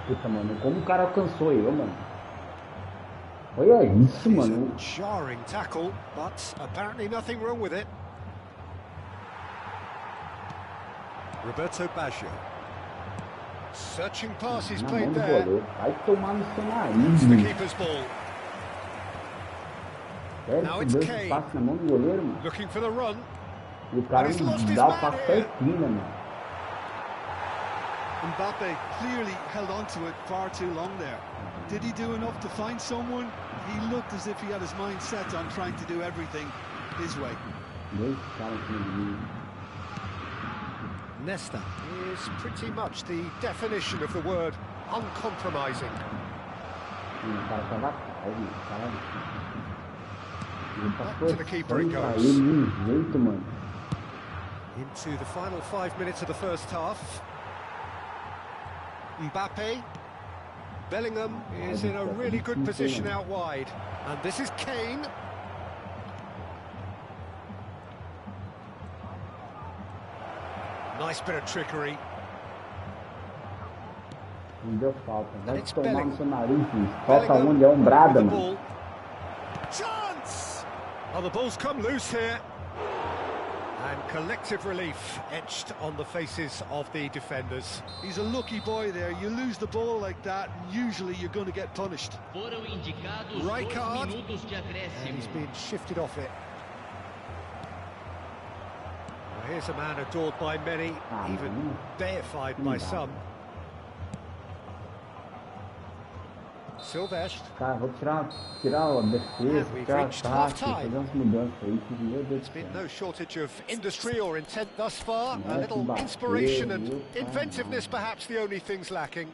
Puta, mano. Como o cara alcançou eu, mano? Olha isso, mano. Jarring tackle, but apparently nothing wrong with it. Roberto Baggio. Searching pass is played there. Vai tomar no seu It's the nariz. keeper's ball. Now it's Kane. Passa na mão do goleiro, mano. Looking for the run. E o cara não dá o passo certinho, né, mano? Mbappe clearly held on to it far too long there. Did he do enough to find someone? He looked as if he had his mind set on trying to do everything his way. Nesta is pretty much the definition of the word uncompromising. O cara tava atrás, mano. O cara... Ele tá Back to the keeper it forçando pra goes. ele de um jeito, mano. Into the final 5 minutes of the first half. Mbappe. Bellingham is in a really good position out wide. And this is Kane. Nice bit of trickery. Não deu falta. Vai It's tomar no Bellingham. seu nariz, filho. Toca onde é ombrada, with the mano. ball. Chance! Oh, the ball's come loose here. And collective relief etched on the faces of the defenders. He's a lucky boy there. You lose the ball like that, and usually you're going to get punished. Foram indicados Right 2 card. minutos de And acréscimo. he's been shifted off it. Well, here's a man adored by many, even deified by some. Silvestre. Cara, vou tirar a defesa, And we've tirar a reached taxa, half-time. fazer umas mudanças aí, que meu Deus do There's céu. been no shortage of industry or intent thus far. A Nice little back. inspiration Yeah, and yeah. inventiveness perhaps the only things lacking.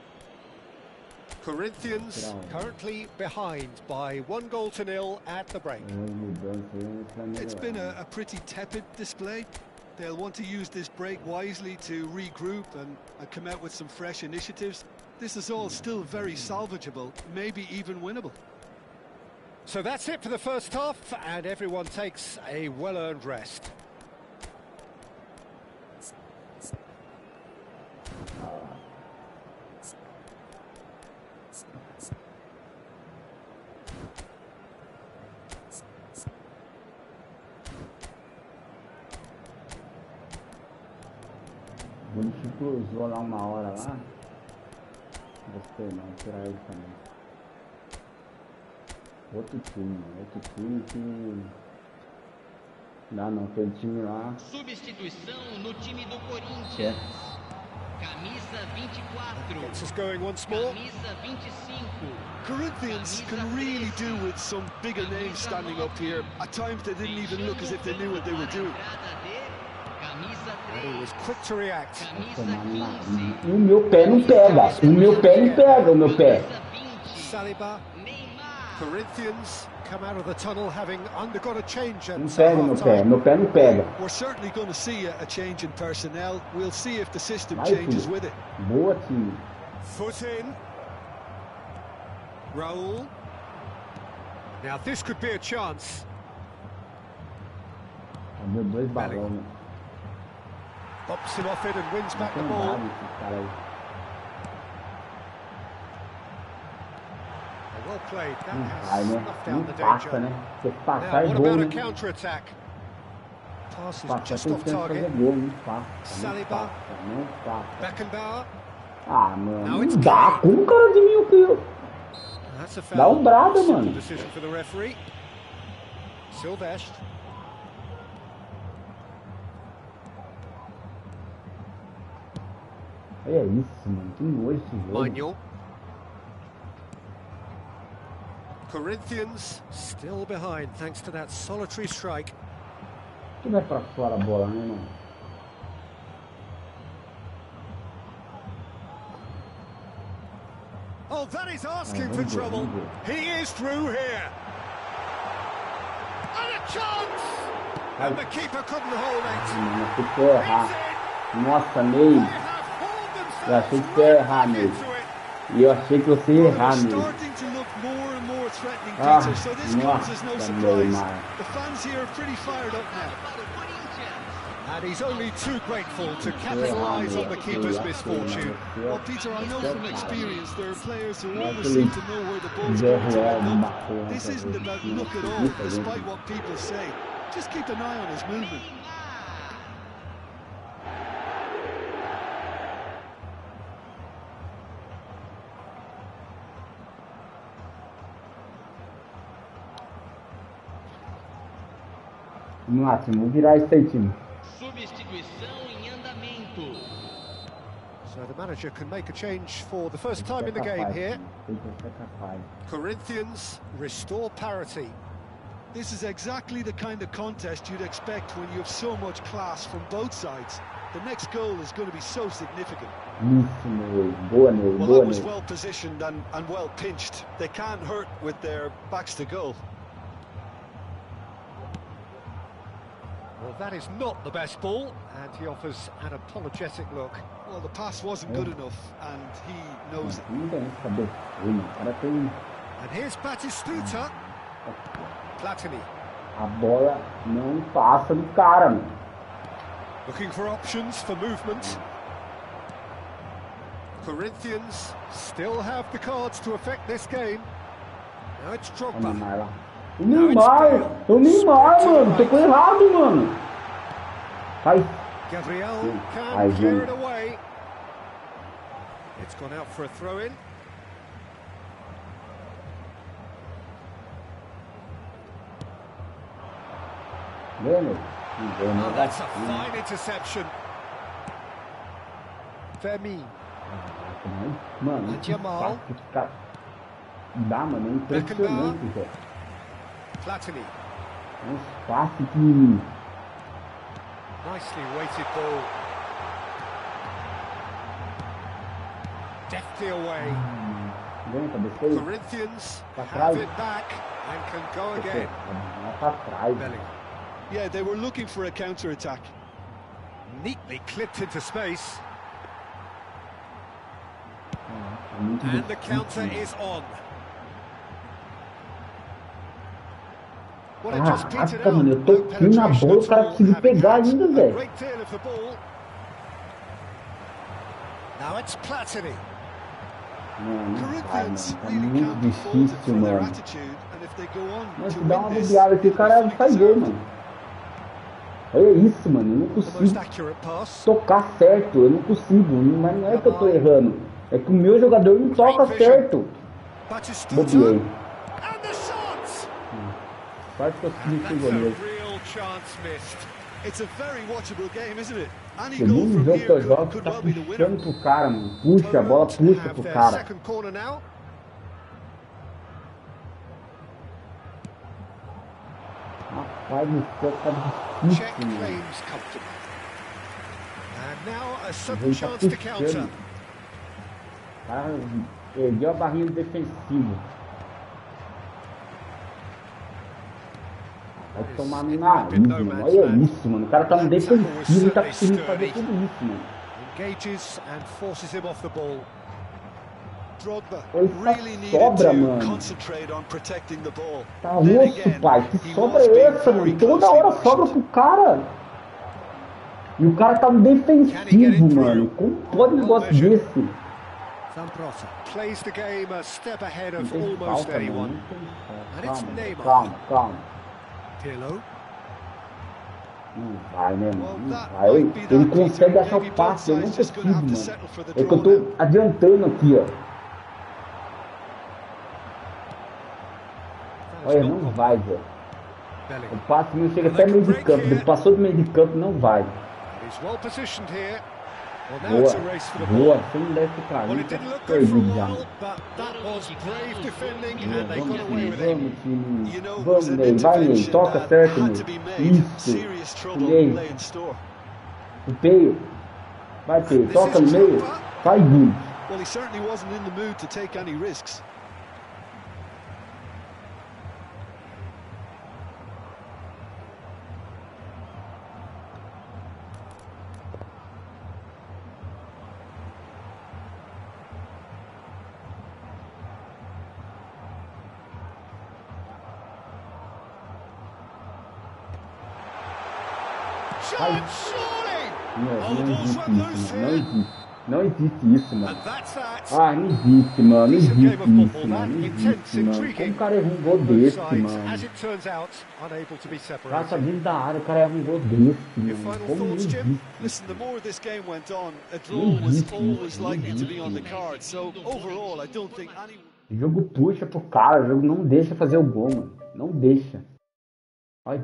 Corinthians Bravo. currently behind by 1-0 at the break. Mudança aí pra melhorar. It's been a pretty tepid display. They'll want to use this break wisely to regroup and come out with some fresh initiatives. This is all still very salvageable, maybe even winnable. So that's it for the first half, and everyone takes a well-earned rest. O Chico usou lá uma hora lá. Gostei não, vou tirar ele também. Outro time que... Dá não, aquele time lá. Substituição no time do Corinthians. Camisa 24. Gets us going once more. Camisa 25. Corinthians can really do with some bigger names standing up here. At times they didn't even look as if they knew what they were doing. Camisa And he 3. was quick to react. Camisa Tomar no 15. nariz. E o meu pé não pega. O meu pé não pega, o meu pé. Camisa 20. Saliba. Neymar. Corinthians come out of the tunnel having undergone a change at Não pega meu pé. half-time. Meu pé não pega. We're certainly going to see a change in personnel. We'll see if the system Vai, changes filho. with it. Boa, time. Foot in. Raul. Now this could be a chance. Deu 2 balões, né? Bops him off it and wins Não back the tem ball. nada esse cara aí. Well played. That Não has vai, né? snuffed Não out the passa, danger. né? Se Now, passar é what gol, about né? a counter-attack? Pass is Passar just tem off chance de fazer target. gol, não passa. Não Saliba. passa, não passa. Beckenbauer. Ah, mano, Now não it's dá. Kane. Como o cara de mim, filho? That's a Dá foul. umbrada, Simple mano. decision for the referee. Silvestre. Olha isso, mano. Que nojo esse jogo. Manuel. Corinthians still behind thanks to that solitary strike. Que vai pra fora a bola, né, mano? Oh, that is asking for trouble. He is through here. And a chance! And the keeper couldn't hold it. Mano, achei que ia errar. It's in. Nossa, Ney. They have hauled Eu achei themselves que ia errar, right Ney. into it. E eu achei que você ia Well, errar, they're Ney. starting to look more and more threatening, Ah, Peter, so this comes as no nossa, surprise. Neymar. The fans here are pretty fired up now. Para o Corinthians. And he's only too grateful to capitalise on the keeper's misfortune. Well, Peter, I know from experience there are players who always Aquele seem to know where the ball's Zé going to Ruel end não up. bateu. This isn't about luck at all, despite what people say. Just keep an eye on his movement. Vamos lá, time. Vou virar isso aí, time. Substituição em andamento. So the manager can make a change for the first time Tem in the que ser game capaz, here. time. Tem que ser capaz. Corinthians restore parity. This is exactly the kind of contest you'd expect when you have so much class from both sides. The next goal is going to be so significant. Isso, meu. Boa, meu. Well, Boa, that was meu. well positioned and well pinched. They can't hurt with their backs to goal. Well, that is not the best ball, and he offers an apologetic look. Well, the pass wasn't good enough, and he knows it. Não tem cabeça ruim. O cara tem... And here's Batistuta. Platini. A bola não passa do cara, mano. Looking for options for movement. Corinthians still have the cards to affect this game. Now it's O Drogba. Neymar lá. O Neymar, mano. Tocou errado, mano. Faz. Gabriel can Ai, clear gente. it away. It's gone out for a throw-in. Vendo? Oh, that's a fine interception. Fermin. Mano, And Jamal. que cara dá, mano, é impressionante, velho. Platini. É um espaço que... Nicely weighted ball. Deftly away. Vem, cabeceio. Corinthians Pra have trás. it back and can go again. Lá pra trás. Bellingham. Yeah, they were looking for a counter-attack. Neatly clipped into space. É muito And the difícil, counter mano. is on. Well, it just petered Caraca, mano, eu out. tô No aqui na penetration bola, at o cara all, conseguiu having pegar had ainda, a velho. great deal of the ball. Now it's Platini. Não, não vai, Corinthians mano. Tá really muito can't be faulted difícil, for their mano. attitude, and if they go on Mas to se dá win uma this, bobeada aqui, o cara fully faz gol, deserved. mano. Olha isso, mano. Eu não The most consigo accurate pass. tocar certo. Eu não consigo. Mas não é que eu tô errando. É que o meu jogador não toca certo. Batistuta. Bobiei. And the shot! Quase que eu consegui That's esse goleiro. a real chance missed. It's a very watchable game, isn't it? Any Segundo goal from jogo here que eu jogo, could tá well be the winner. puxando pro cara, mano. Puxa, a bola puxa Have pro their cara. second corner now. Rapaz do céu, tá Check difícil, mano. claims comfortably. And now a A sudden gente tá chance to counter. puxando. O cara ergueu a barrinha defensiva. Vai tomar no nariz, mano. Olha isso, mano. O cara tá no defensivo e tá conseguindo fazer tudo isso, mano. Engages and forces him off the ball. Drogba Olha really essa needed sobra, to mano. concentrate on protecting the ball. Tá Then osso, again, pai. Que he sobra was é being essa, very mano? Toda closely hora sobra marshaled. pro cara. E o cara tá no defensivo, mano. Como pode um negócio desse? Zamprota plays the game a step ahead Não of tem almost falta, mano. anyone. Não tem falta. And it's Calma, Neymar. calma, calma. Pirlo. Não vai, né, Well, mano? Não that vai. might be Ele that, Peter. consegue achar Maybe o both passe, eu não sides just consigo, gonna have to mano. settle for the É que eu draw now. tô adiantando aqui, ó. Olha, não vai, velho. O Bellingham. passe não chega até meio de campo. Ele passou do meio de campo, não vai. He's well positioned here. Well, now Boa, it's a race for the ball. boa. Você não deve ficar Well, ali, it tá didn't look good for a perdido já. while, but that was brave defending and they Vamos, got away time, with it. vamos, time. You know, it was Vamos, an Ney, vai, Ney. intervention Toca that certo, had Ney. to be made. Isso. Serious trouble Ney. lay in store. O Peio. Vai, Peio. This Toca no is meio. Drogba. Faz good. Well, he certainly wasn't in the mood to take any risks. Shot, surely! Não, Oh, the não ball's existe run loose isso, mano. Não here. existe. Não existe isso, mano. And that's that. Ah, não existe, mano. Não Decent game of existe football, isso, mano. Não that. Intense, existe, mano. Como intriguing. o cara erra um gol Both desse, sides, mano? as it turns out, unable to be O cara tá separated. dentro da área, o cara erra um gol desse, Your mano. final Como não thoughts, Jim? existe? Listen, the more this game went on, a draw Não was existe always isso, likely não to be on the existe. card. So overall, I don't think anyone. O jogo puxa pro cara, o jogo não deixa fazer o gol, mano. Não deixa. Olha,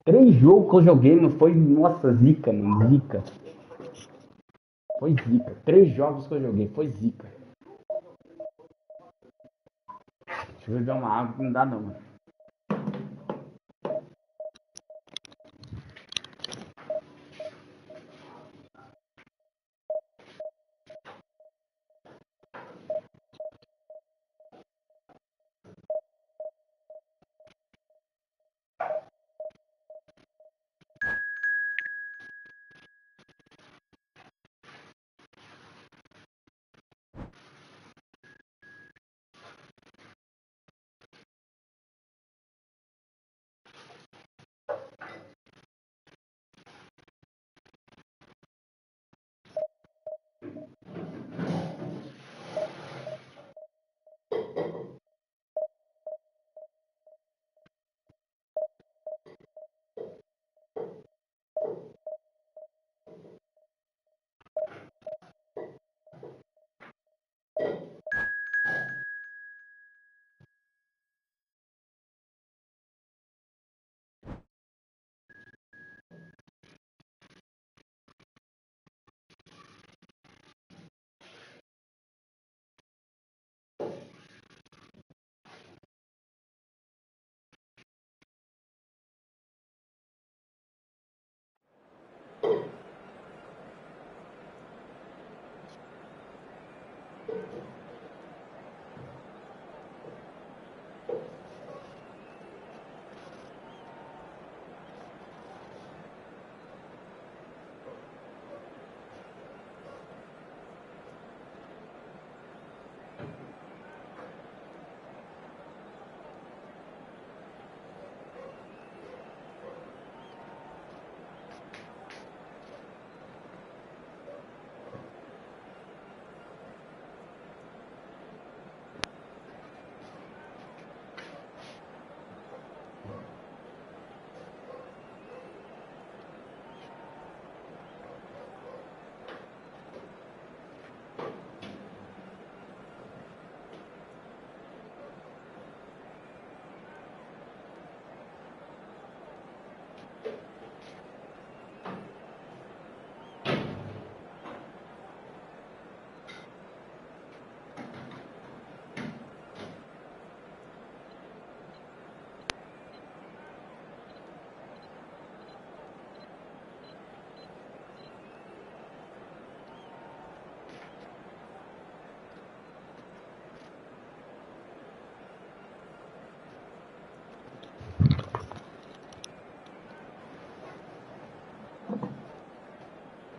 3 jogos que eu joguei, mano, foi, nossa, zica, mano, zica. Foi zica. 3 jogos que eu joguei, foi zica. Deixa eu beber uma água que não dá não, mano.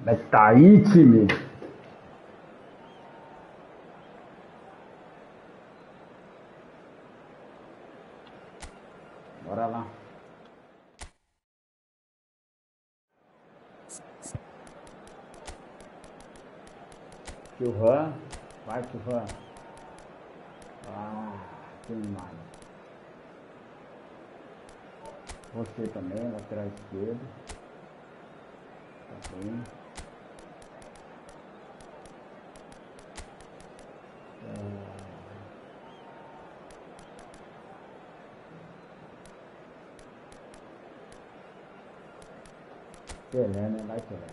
Mas tá aí, time. Bora lá. Churran. Vai, Churran. Ah, que demais. Você também, lateral esquerdo. Tá bem. Pelé, né? Vai, Pelé.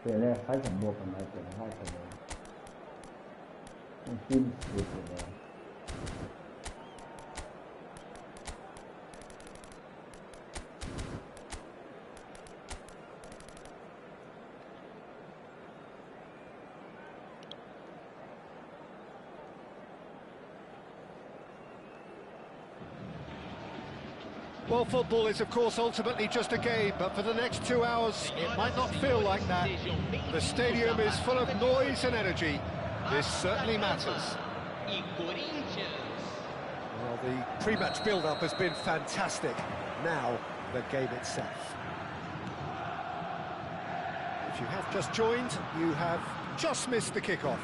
Pelé, faz a boca mais, Pelé. Vai, Pelé. Confia em você, Pelé. Well, football is, of course, ultimately just a game, but for the next 2 hours, it might not feel like that. The stadium is full of noise and energy. This certainly matters. Well, the pre-match build-up has been fantastic. Now, the game itself. If you have just joined, you have just missed the kick-off.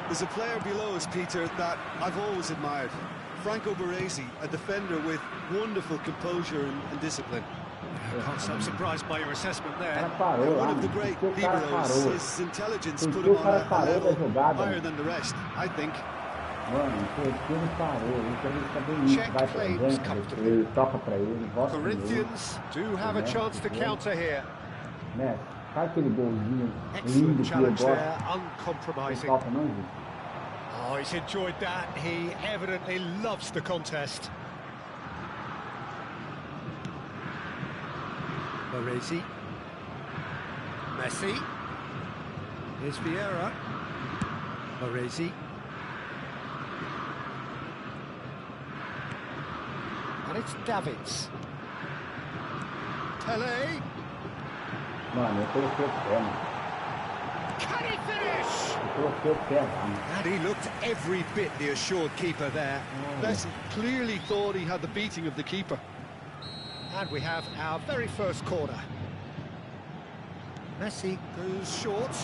There's a player below us, Peter, that I've always admired. Franco Baresi, a defender with wonderful composure and discipline. I can't say I'm surprised by your assessment there. One of the great liberos, his intelligence put him on a level higher than the rest, I think. Check claims comfortably. Corinthians do have a chance to counter here. Excellent challenge there, uncompromising. Oh, he's enjoyed that. He evidently loves the contest. Baresi. Messi. Here's Vieira. Baresi. And it's Davids. Pele. Can he finish? And he looked every bit the assured keeper there. Messi clearly thought he had the beating of the keeper. And we have our very first corner. Messi goes short.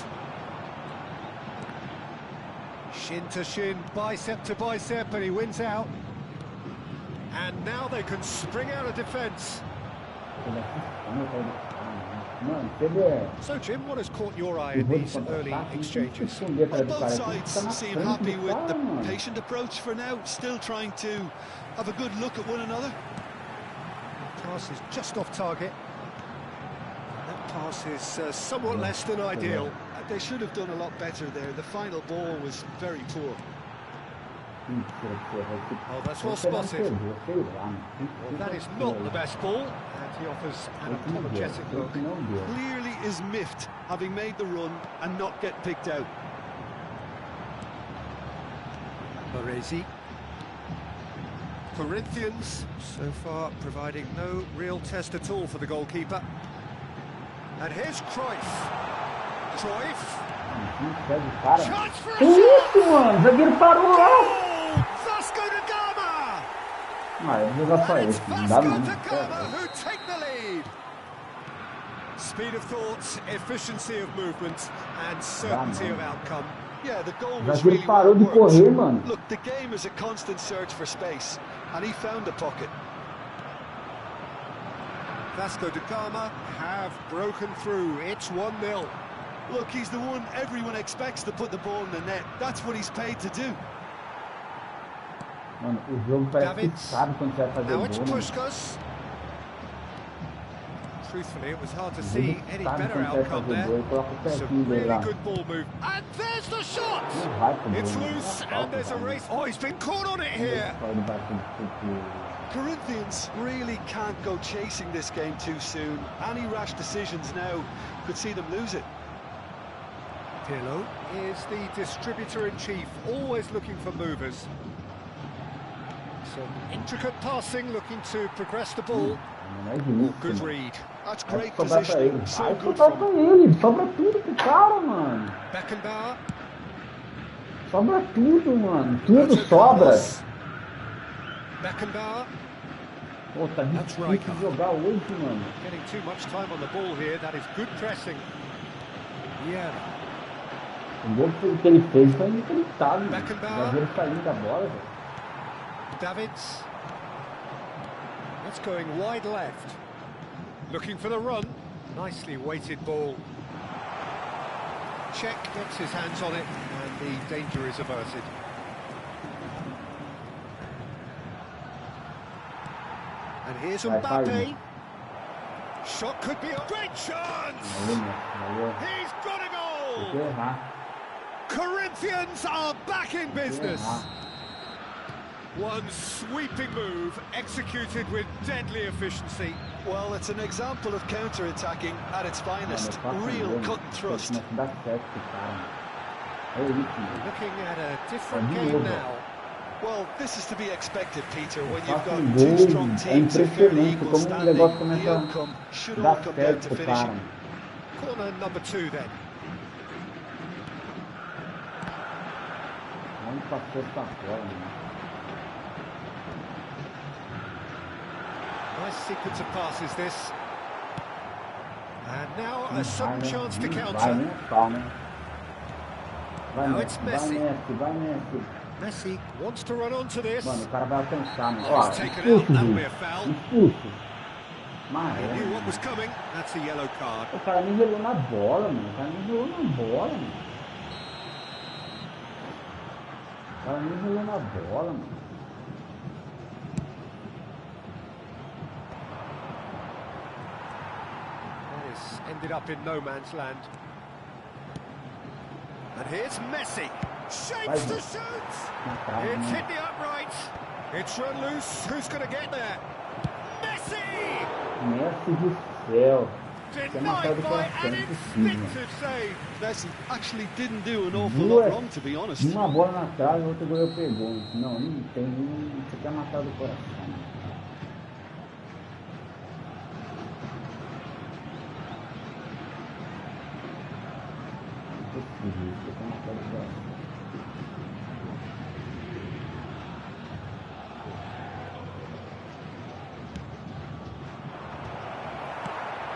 Shin to shin, bicep to bicep, and he wins out. And now they can spring out of defence. So, Jim, what has caught your eye in these early exchanges? Well, both sides seem happy with the patient approach for now, still trying to have a good look at one another. Pass is just off target. That pass is somewhat less than ideal. They should have done a lot better there. The final ball was very poor. Oh, that's well spotted. Well, that is not the best ball, and he offers an apologetic look. Clearly is miffed, having made the run and not get picked out. Baresi. Corinthians, so far providing no real test at all for the goalkeeper. And here's Cruyff. Cruyff. Chance for a shot! Vasco da Gama! And it's Vasco da Gama who take the lead. Speed of thought, efficiency of movement, and certainty of outcome. Yeah, the goal was really well worked. Look, the game is a constant search for space, and he found the pocket. Vasco da Gama have broken through. It's 1-0. Look, he's the one everyone expects to put the ball in the net. That's what he's paid to do. Davids. Now it's Puskas. Truthfully, it was hard to see any better outcome there. It's a really good ball move. And there's the shot! It's loose, and there's a race. Oh, he's been caught on it here. Corinthians really can't go chasing this game too soon. Any rash decisions now could see them lose it. Pirlo is the distributor-in-chief, always looking for movers. Some intricate passing, looking to progress the ball. Não é isso, Good mano. read. That's Vai great sobrar pra ele. positioning. So Vai good sobrar from pra him. ele. Sobra tudo pro cara, mano. Beckenbauer. Sobra tudo, mano. Tudo Roberto sobra. Carlos. Beckenbauer. Pô, tá That's difícil right. de jogar hoje, mano. Getting too much time on the ball here. That is good pressing. Yeah. O gol que ele fez foi inacreditável. Beckenbauer. Já viu ele saindo da bola, velho. Davids. That's going wide left. Looking for the run. Nicely weighted ball. Czech gets his hands on it and the danger is averted. And here's Mbappe. Shot could be a great chance. Valeu. He's got a Tem que goal. errar. Corinthians are back in business. One sweeping move executed with deadly efficiency. Well, it's an example of counter-attacking at its finest. Real cut and thrust. Não dá certo, cara. É isso, mano. Looking at a different game now. Well, this is to be expected, Peter, when you've Faça got two strong é teams of fairly impressionante equal como o standing. negócio The começa outcome should a all dar come down certo to pro finishing. cara. Corner number 2 then. Vamos passar essa bola, mano. Nice sequence of passes this. And now a sudden chance to Vai, counter. né? Pau, né? Vai, Now Messi, it's vai, Messi. Messi, vai, Messi. Messi wants to run onto this. Mano, o cara vai alcançar, mano. Oh, Ó, it's taken out. expulso, That'll be gente. a foul. Expulso. He Mas, knew what was coming. That's a yellow card. o cara me relou na bola, mano. O cara me relou na bola, mano. O cara me relou na bola, mano. This ended up in no man's land. And here's Messi. Shapes to shoot. Na trave, It's né? hit the upright. It's run loose. Who's going to get there? Messi! Messi do céu. Quer matar Denied do by coração, an impossível. instinctive save. Messi actually didn't do an awful lot wrong, to be honest. Uma bola na trave, outra goleiro pegou. Não, não tem. Você quer matar do coração. Impossível, você quer matar do coração.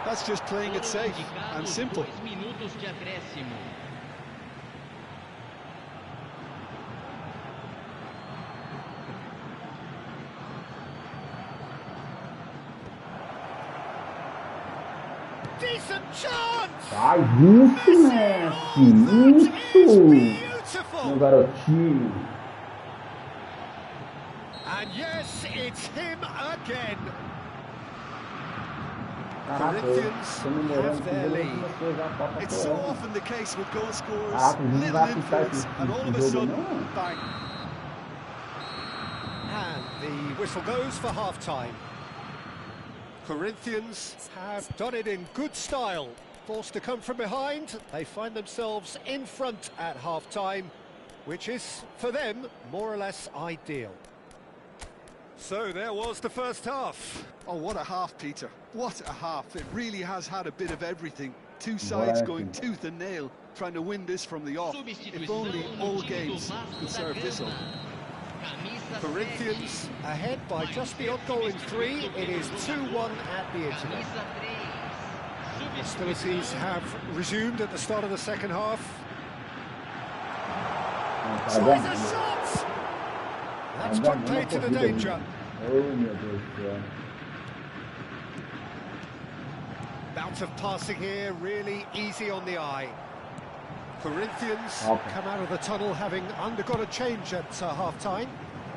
That's just playing it safe and simple. 2 minutos de acréscimo. Decent chance! Faz isso, Messi! Isso! Meu Beautiful! garotinho! And yes, it's him again. Caraca, Corinthians comemorando have que their o jogo lead. começou já, Copa It's so Corona. often the case with goal scorers. Caraca, o juiz vai Little apitar influence, esse and all of a jogo, sudden, não? bang. And the whistle goes for half-time. Corinthians have done it in good style. Forced to come from behind, they find themselves in front at half-time, which is, for them, more or less ideal. So there was the first half. Oh, what a half, Peter. What a half. It really has had a bit of everything. Two sides going tooth and nail, trying to win this from the off. If only all games could serve this up. Corinthians ahead by just the odd goal in 3. It is 2-1 at the interval. Hostilities have resumed at the start of the second half. Tries a shot! That's put play to the danger. Oh, meu Deus do céu. Bout of passing here, really easy on the eye. Corinthians Okay. come out of the tunnel having undergone a change at half-time.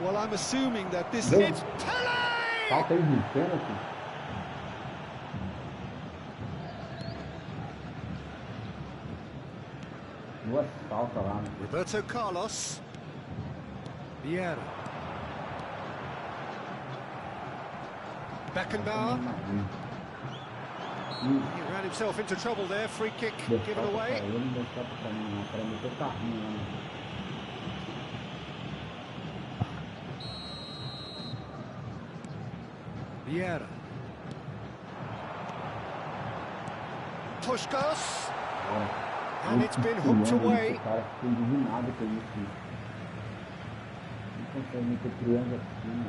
Well, I'm assuming that this Good. is... Pele! Falta aí de pênalti. Duas faltas lá, né? Roberto Carlos. Bora. Beckenbauer. He ran himself into trouble there. Free kick given away. Eu não deixar pro caminho, não. O cara meteu o carrinho lá, né? Bora. Puskas. And it's been hooked away. Cara, fiquei indignado com isso. Não consegue meter triângulo assim.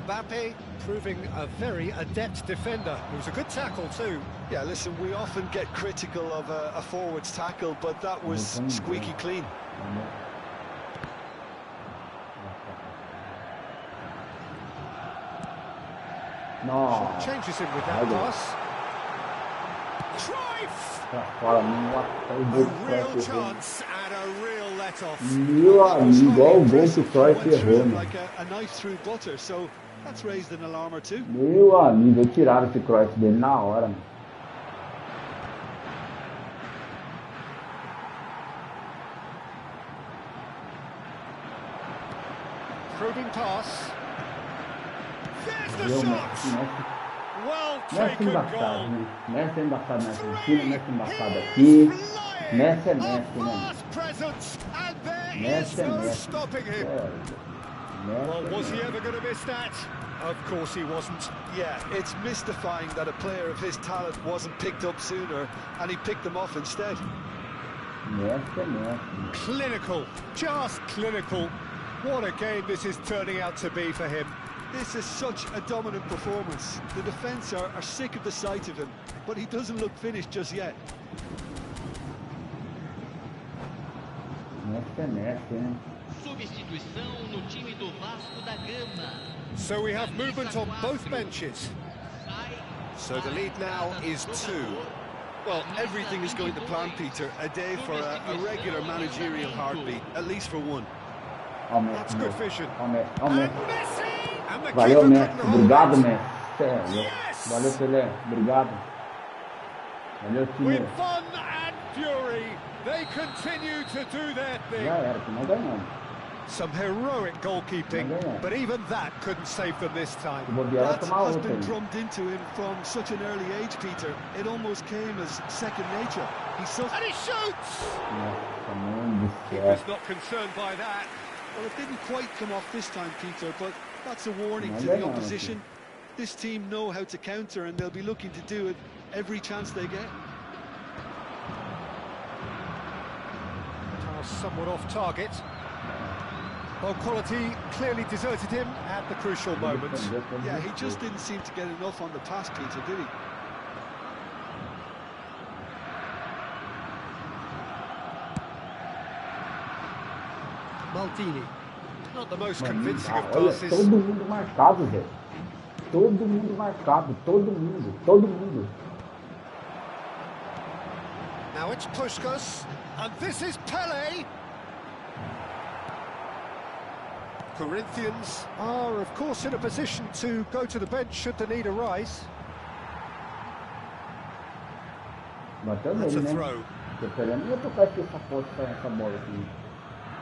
Mbappe proving a very adept defender. It was a good tackle too. Yeah, listen, we often get critical of a forward's tackle, but that was squeaky clean. No. Changes him with that pass. Fala, a real chance and a real let-off. Meu amigo, igual o gol que o Cruyff errou, né? Like a knife through butter, so that's raised an alarm or two. Meu amigo, eu tirava esse Cruyff dele na hora, mano. Probing pass. There's the shot. Well taken goal. Messi é embaçado na Argentina, Messi é embaçado aqui. Messi é Messi, né? Messi é Messi. Well, was he ever going to miss that? Of course he wasn't. Yeah, it's mystifying that a player of his talent wasn't picked up sooner, and he picked them off instead. Messi é Messi. Clinical, just clinical. What a game this is turning out to be for him. This is such a dominant performance. The defence are sick of the sight of him, but he doesn't look finished just yet. Messi é Messi, hein? Substituição no time do Vasco da Gama. So we have movement on both benches. So the lead now is 2. Well, everything is going to plan, Peter. A day for a regular managerial heartbeat, at least for one. That's good vision. Ó, Messi. Valeu, Messi. Obrigado, Messi. Valeu, Pelé. Obrigado. Valeu, time. With fun and fury, they continue to do their thing. Já era, que não ganhamos. Some heroic goalkeeping, but even that couldn't save them this time. That has been drummed into him from such an early age, Peter. It almost came as second nature. And he shoots! Nossa, He was not concerned by that. Well, it didn't quite come off this time, Peter, but that's a warning to the opposition. This team know how to counter, and they'll be looking to do it every chance they get. Somewhat off target. Ball quality clearly deserted him at the crucial moment. Yeah, he just didn't seem to get enough on the pass, Peter, did he? Maldini. Not the most convincing of olha, passes. todo mundo marcado, velho. Todo mundo marcado, todo mundo. Now it's Puskas, and this is Pele. Corinthians are, of course, in a position to go to the bench should the need arise. Bateu That's nele, a né? throw. Tô esperando eu tocar essa força pra essa bola aqui.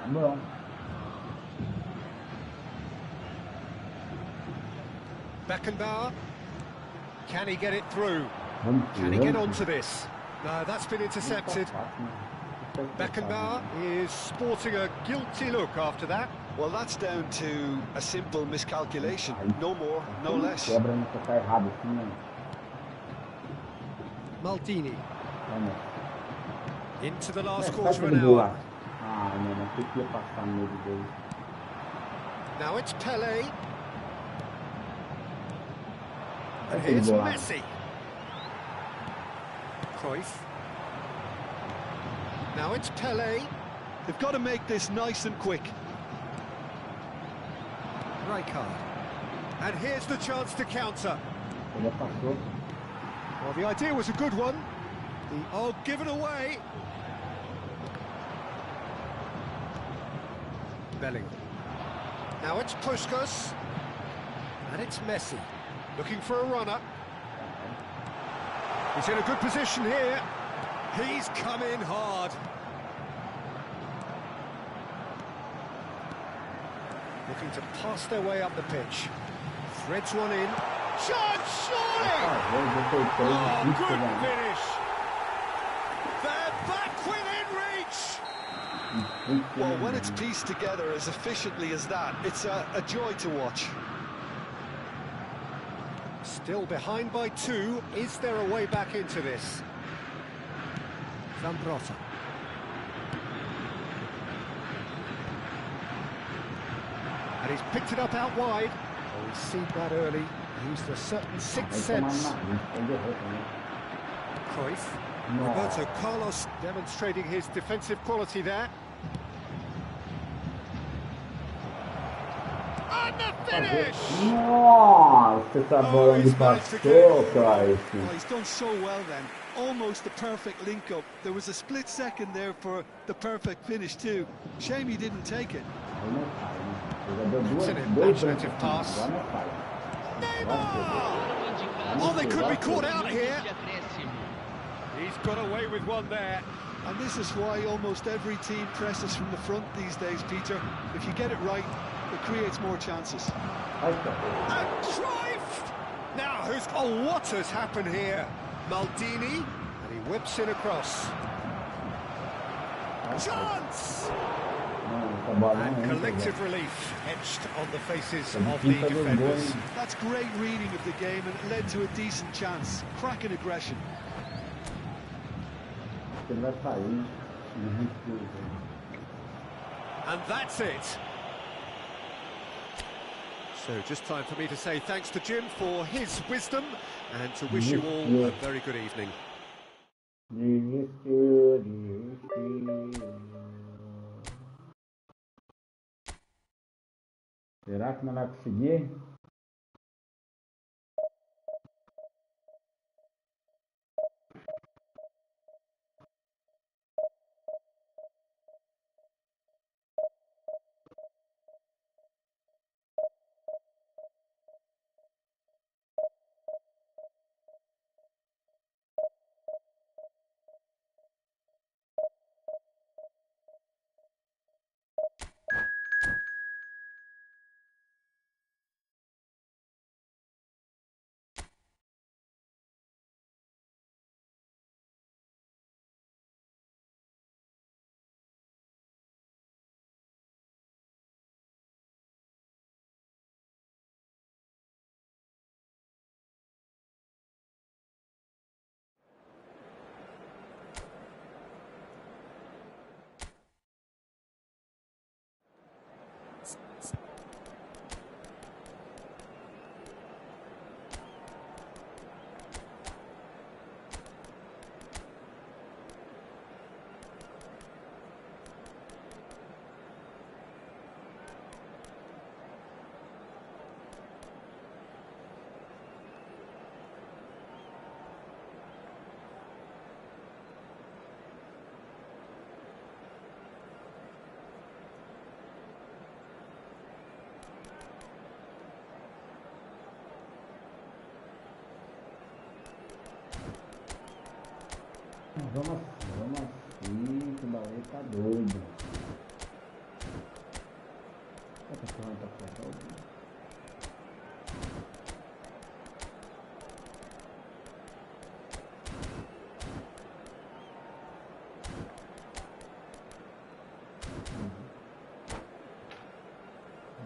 Tá bom. Beckenbauer. Can he get it through? Vamos, Can he get onto this? No, that's been intercepted. Beckenbauer is sporting a guilty look after that. Well, that's down to a simple miscalculation. No more, no less. Quebra não tocar errado assim, né? Maldini. Vamos. Into the last Tá quarter of tudo an boa. hour. Ah, não sei que ia passar no meio dele. Now it's Pele. Tá And tudo here's boa. Messi. Cruyff. Now it's Pele. They've got to make this nice and quick. Rijkaard. And here's the chance to counter. Ele passou. Well, the idea was a good one. Given away. Bellingham. Now it's Puskas. And it's Messi. Looking for a runner. He's in a good position here. He's come in hard. Looking to pass their way up the pitch. Threads one in. Shot, surely! Oh, good finish. They're back within reach. Well, when it's pieced together as efficiently as that, it's a joy to watch. Still behind by 2. Is there a way back into this? Zambrota. And he's picked it up out wide. Oh, he's seen that early. Used a certain sixth sense. Cruyff. Roberto Carlos demonstrating his defensive quality there. And the finish! Nossa, essa bola me passou, Cruyff. Well, he's done so well then. Almost the perfect link-up. There was a split second there for the perfect finish too. Shame he didn't take it. It's an imaginative pass. Oh, they could be caught out here. He's got away with one there. And this is why almost every team presses from the front these days, Peter. If you get it right, it creates more chances. And Cruyff! Now, oh, what has happened here? Maldini, and he whips it across. Chance! And collective relief etched on the faces of the defenders. That's great reading of the game, and it led to a decent chance. Cracking aggression. And that's it. So just time for me to say thanks to Jim for his wisdom and to wish you all a very good evening. Será que não vai conseguir? Vamos assim, que o baú tá doido. Essa porra tá fora.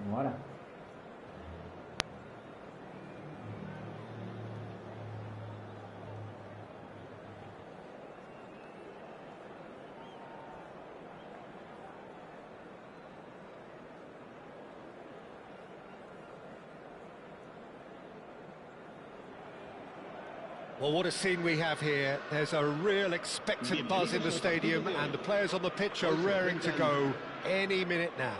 Bora. Well, what a scene we have here. There's a real expectant buzz in the stadium and the players on the pitch are raring to go any minute now.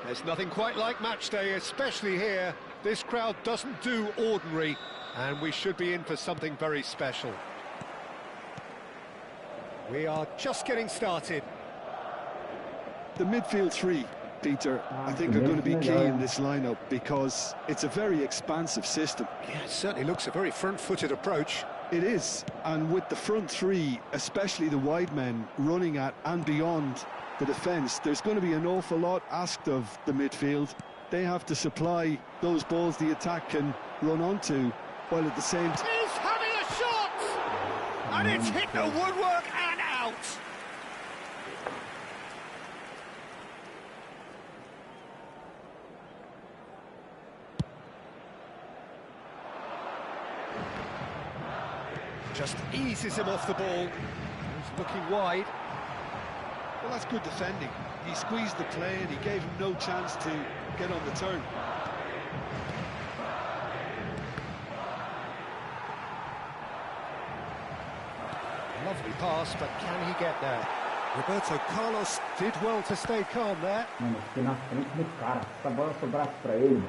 There's nothing quite like match day, especially here. This crowd doesn't do ordinary, and we should be in for something very special. We are just getting started. The midfield three, Peter, I think are going to be key in this lineup because it's a very expansive system. Yeah, it certainly looks a very front-footed approach. It is, and with the front three, especially the wide men running at and beyond the defence, there's going to be an awful lot asked of the midfield. They have to supply those balls the attack can run onto, while at the same time... He's having a shot! And it's hit the woodwork and out! Just eases him off the ball. He's looking wide. Well, that's good defending. He squeezed the play and he gave him no chance to get on the turn. Lovely pass, but can he get there? Roberto Carlos did well to stay calm there. Mano, eu fiquei na frente do cara. Se essa bola sobrasse pra ele,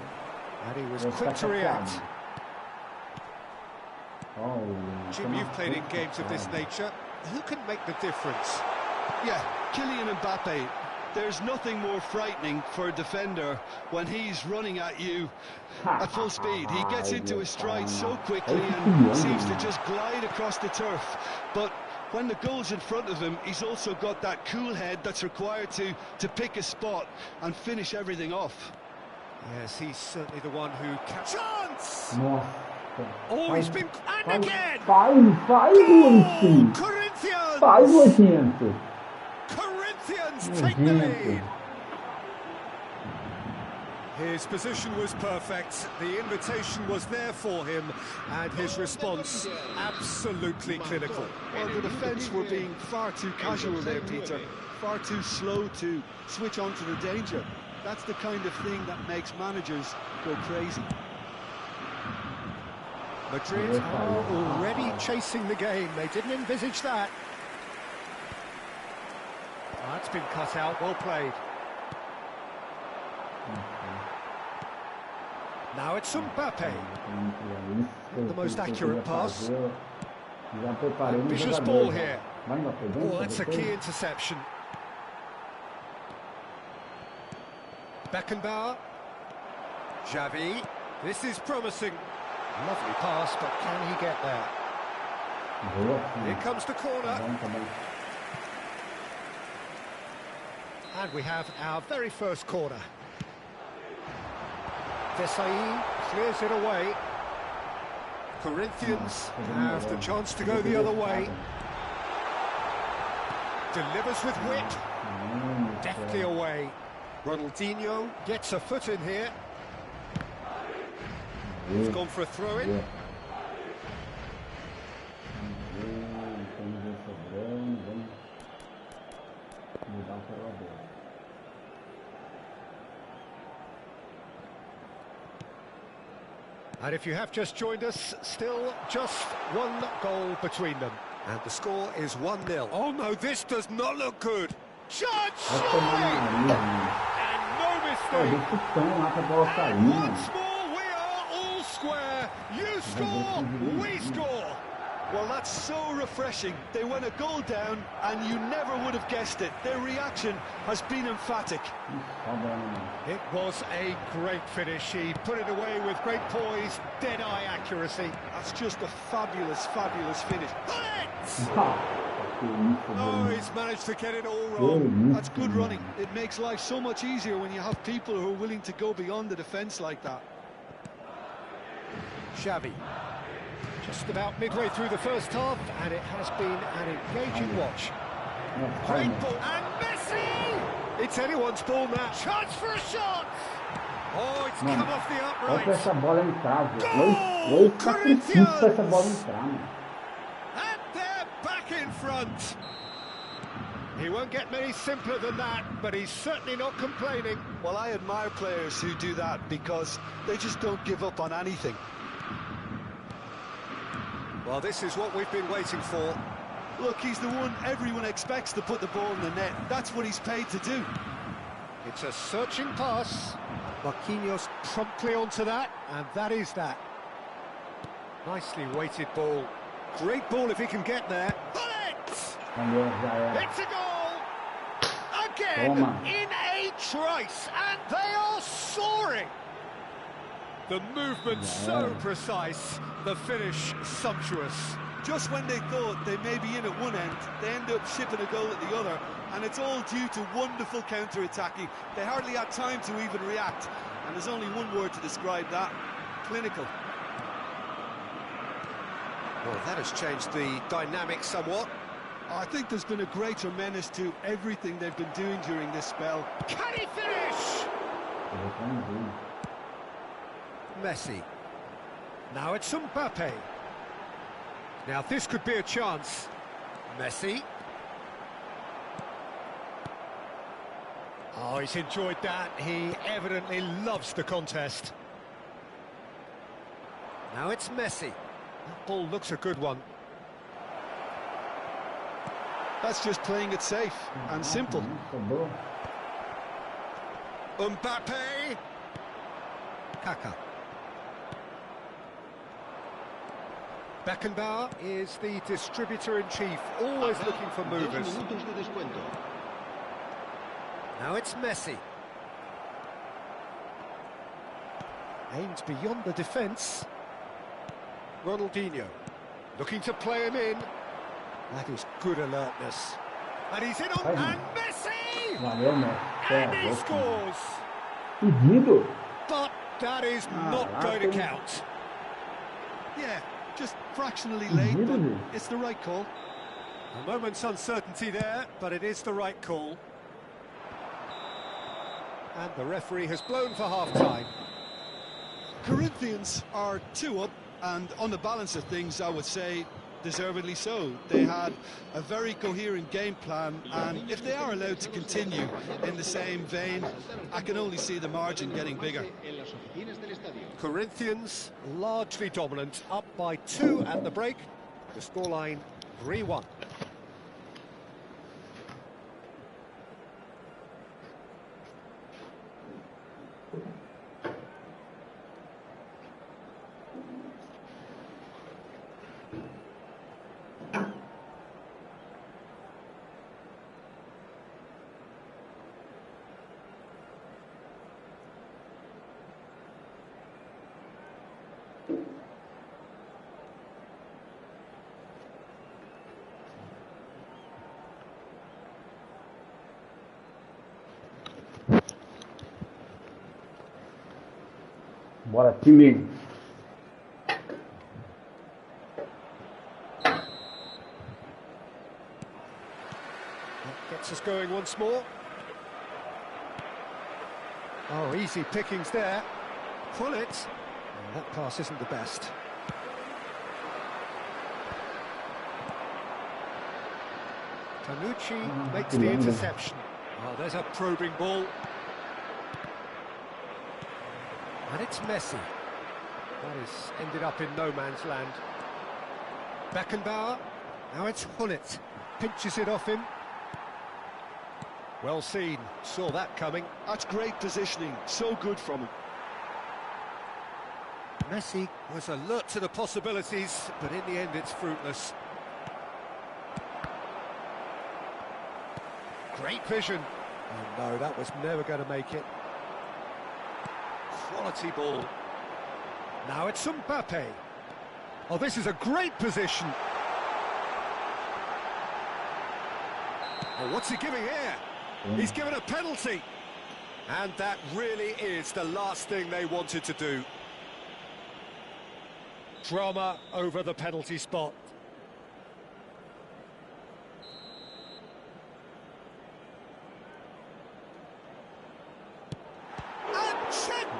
And he was eu ia quick ficar to react. chateado. Oh, Jim, you've played in games of this nature. Who can make the difference? Yeah, Kylian Mbappe. There's nothing more frightening for a defender when he's running at you at full speed. He gets into his stride so quickly and seems to just glide across the turf. But when the goal's in front of him, he's also got that cool head that's required to pick a spot and finish everything off. Yes, he's certainly the one who chance! Nossa. Oh, he's been... And again! Faz, Luizinho! Corinthians! Faz, nojento! Corinthians take the lead! His position was perfect, the invitation was there for him, and his response absolutely clinical. Well, the defence were being far too casual there, Peter. Far too slow to switch on to the danger. That's the kind of thing that makes managers go crazy. Madrid are already chasing the game, they didn't envisage that. Oh, that's been cut out, well played. Now it's Mbappe. The most accurate pass. Ambitious ball here. Oh, that's a key interception. Beckenbauer. Xavi. This is promising. Lovely pass, but can he get there? Here comes the corner. And we have our very first corner. Desai clears it away. Corinthians have the chance to go the other way. Delivers with wit. Deftly away. Ronaldinho gets a foot in here. He's gone for a throw-in. And if you have just joined us, still just one goal between them. And the score is 1-0. Oh no, this does not look good. Chance! And no mistake. And once more, we are all square. You score, we score. Well, that's so refreshing. They went a goal down, and you never would have guessed it. Their reaction has been emphatic. It was a great finish. He put it away with great poise, dead-eye accuracy. That's just a fabulous, fabulous finish. Oh, he's managed to get it all wrong. That's good running. It makes life so much easier when you have people who are willing to go beyond the defence like that. Xavi. Just about midway through the first half, and it has been an engaging watch. Great ball, and Messi! It's anyone's ball now. Chance for a shot! Oh, it's come off the upright. Olha essa bola entrar, velho. Oi, sacrifício pra essa bola entrar, mano. And they're back in front. He won't get many simpler than that, but he's certainly not complaining. Well, I admire players who do that because they just don't give up on anything. Well, this is what we've been waiting for. Look, he's the one everyone expects to put the ball in the net. That's what he's paid to do. It's a searching pass. Marquinhos promptly onto that, and that is that. Nicely weighted ball. Great ball if he can get there. Bullet! It's a goal! Again, in a trice, and they are soaring! The movement so precise, the finish sumptuous. Just when they thought they may be in at one end, they end up shipping a goal at the other, and it's all due to wonderful counter-attacking. They hardly had time to even react, and there's only one word to describe that: clinical. Well, that has changed the dynamic somewhat. I think there's been a greater menace to everything they've been doing during this spell. Can he finish? Messi. Now it's Mbappe. Now this could be a chance. Messi. Oh, he's enjoyed that. He evidently loves the contest. Now it's Messi. That ball looks a good one. That's just playing it safe and simple. Mbappe. Kaka. Beckenbauer is the distributor-in-chief, always looking for movers. Now it's Messi. Aims beyond the defence. Ronaldinho, looking to play him in. That is good alertness. And he's in on, and Messi! And he scores! But that is not going to count. Yeah, just fractionally late, but it's the right call. A moment's uncertainty there, but it is the right call. And the referee has blown for half-time. Corinthians are 2 up, and on the balance of things, I would say deservedly so. They had a very coherent game plan, and if they are allowed to continue in the same vein, I can only see the margin getting bigger. Corinthians largely dominant, up by 2 at the break. The scoreline 3-1. Bora, time! Gets us going once more. Oh, easy pickings there. Pull it. Oh, that pass isn't the best. Tanucci makes the interception. Oh, there's a probing ball. And it's Messi. That has ended up in no man's land. Beckenbauer. Now it's Hullet. Pinches it off him. Well seen. Saw that coming. That's great positioning. So good from him. Messi was alert to the possibilities, but in the end it's fruitless. Great vision. Oh no, that was never going to make it. Quality ball. Now it's Mbappe. Oh, this is a great position. Oh, what's he giving here? He's given a penalty. And that really is the last thing they wanted to do. Drama over the penalty spot.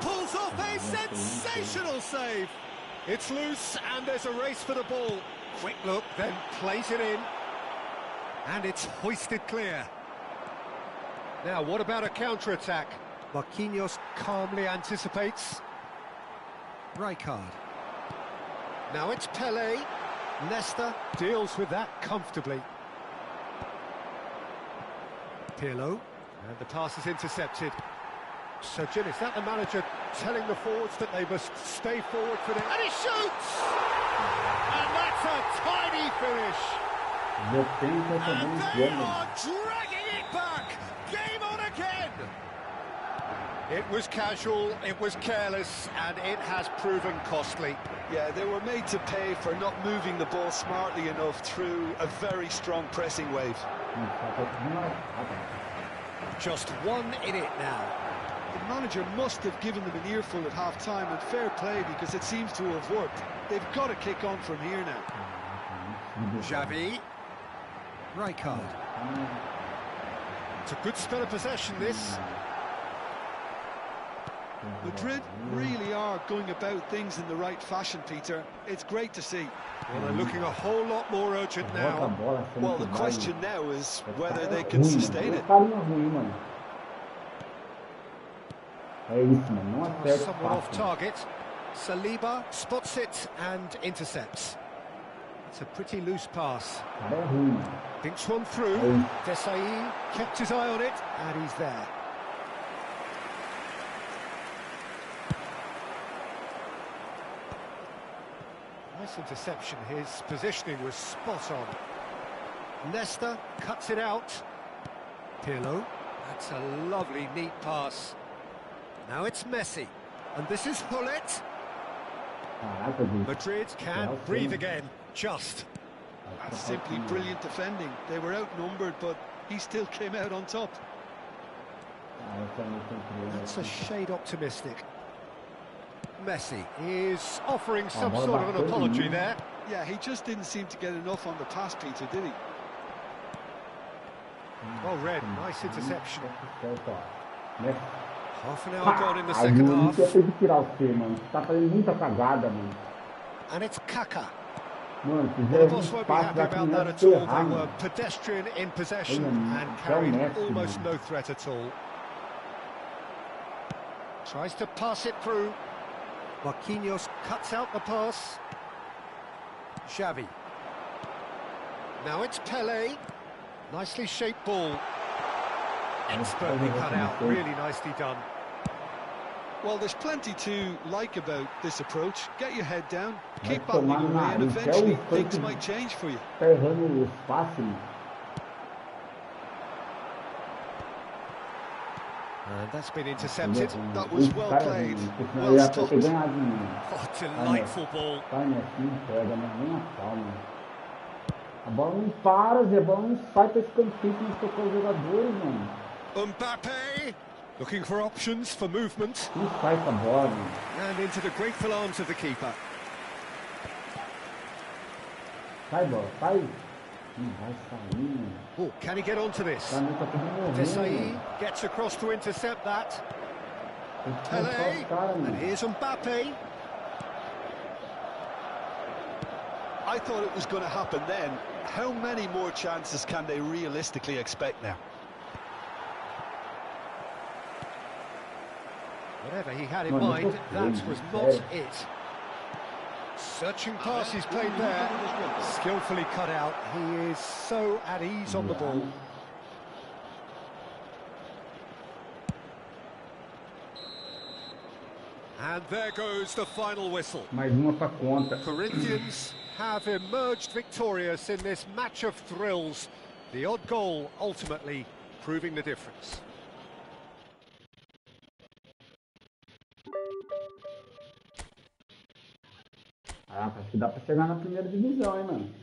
Pulls off a sensational save. It's loose and there's a race for the ball. Quick look, then plays it in. And it's hoisted clear. Now, what about a counter-attack? Marquinhos calmly anticipates. Rijkaard. Now it's Pelé. Leicester deals with that comfortably. Pirlo. And the pass is intercepted. So, Jim, is that the manager telling the forwards that they must stay forward for it? And he shoots! And that's a tiny finish! And they are dragging it back! Game on again! It was casual, it was careless, and it has proven costly. Yeah, they were made to pay for not moving the ball smartly enough through a very strong pressing wave. Just 1 in it now. The manager must have given them an earful at half-time, and fair play because it seems to have worked. They've got to kick on from here now. Xavi. Rijkaard. It's a good spell of possession, this. Madrid really are going about things in the right fashion, Peter. It's great to see. Well, they're looking a whole lot more urgent Bota a now. bola, sendo Well, que the vai, question mano. now is Esse whether cara they é can ruim, sustain mano. it. Esse carinha ruim, mano. É isso, mano. Não Oh, acerta someone off fácil. target. Saliba spots it and intercepts. It's a pretty loose pass. O cara é ruim, mano. Thinks one through. Aí. Desai kept his eye on it, and he's there. Nice interception. His positioning was spot on. Leicester cuts it out. Pirlo. That's a lovely, neat pass. Now it's Messi. And this is Hullet. Caraca, bicho. Madrid can breathe again. Just. That's simply brilliant defending. They were outnumbered, but he still came out on top. That's a shade optimistic. Messi is offering some sort of an apology there. Yeah, he just didn't seem to get enough on the pass, Peter, did he? Well read, nice interception. Né? Half an hour gone in the Aí second o half. Inter tem que tirar você, mano. Você tá fazendo muita cagada, mano. And it's Kaka. Mano, Well, the fizeram um boss won't be espaço happy lá about que that não é at all. ferrar, They were mano. pedestrian in possession Olha, and até o carried Messi, almost mano. no threat at all. Tries to pass it through. Marquinhos cuts out the pass. Xavi. Now it's Pele. Nicely shaped ball. Expertly cut out, really nicely done. Well, there's plenty to like about this approach. Get your head down, Vai keep battling tomar no away, and nariz. Até eventually o things Frank might change for you. tá errando o espaço, mano. And that's been intercepted. That was Esse well cara é played. ruim, porque senão Well ele ia ter stopped. ganhado, mano. Oh, delightful ball. Sai assim, pega, mas nem a pau, mano. A bola não para, Zé. A bola não sai pra escanteio que não tocou os jogadores, mano. Mbappe looking for options for movement. Não sai essa bola, mano. And into the grateful arms of the keeper. Sai, bola, sai. Não vai sair, mano. Oh, can he get onto this? Tá, tá tudo morrendo, Desai mano. gets across to intercept that. Tem que Pele, cansar os caras, and mano. here's Mbappe. I thought it was going to happen then. How many more chances can they realistically expect now? Whatever he had in No, mind, that's that good. was not it. Searching pass he's played there. Skillfully cut out. He is so at ease on the ball. And there goes the final whistle. Mais uma pra conta. Corinthians have emerged victorious in this match of thrills. The odd goal ultimately proving the difference. Ah, acho que dá pra chegar na primeira divisão, hein, mano.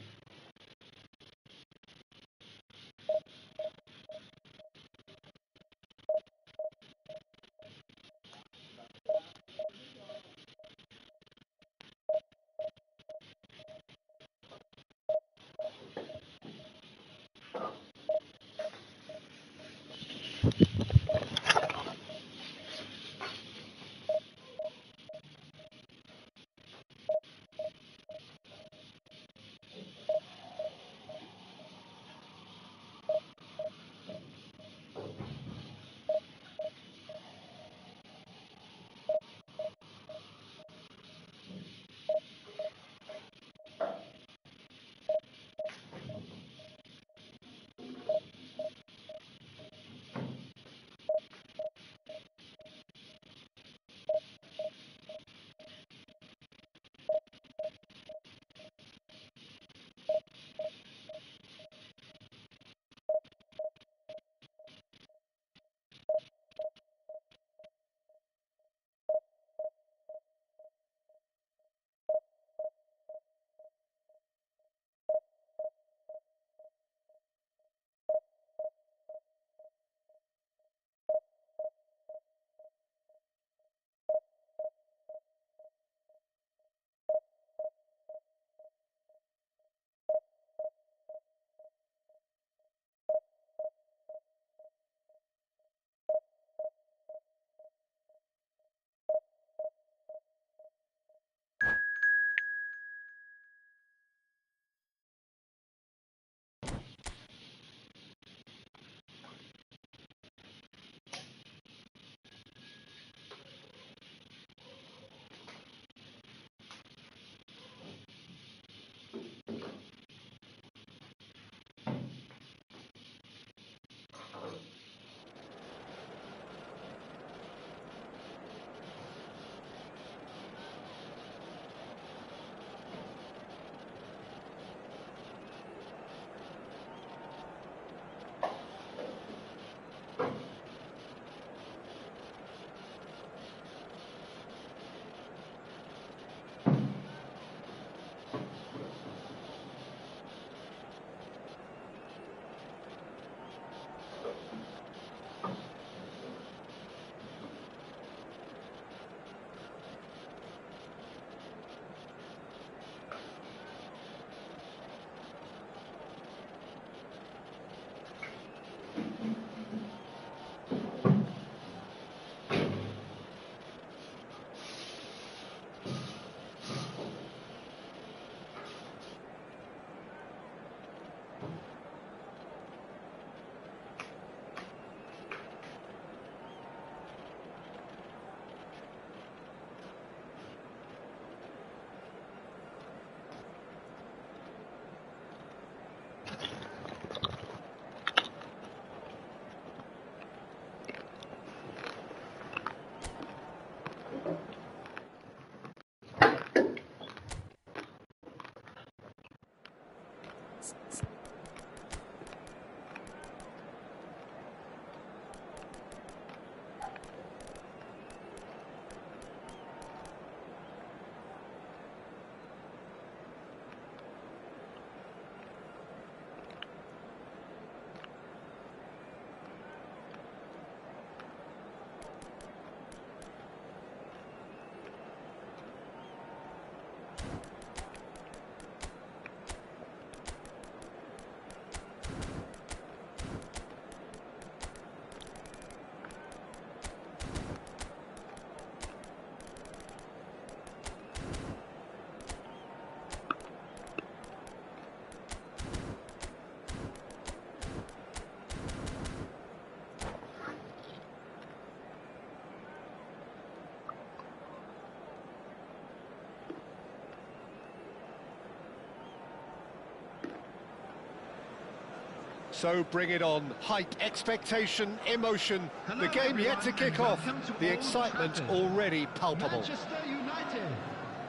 So bring it on. Hype, expectation, emotion. The game yet to kick off. The excitement already palpable. Manchester United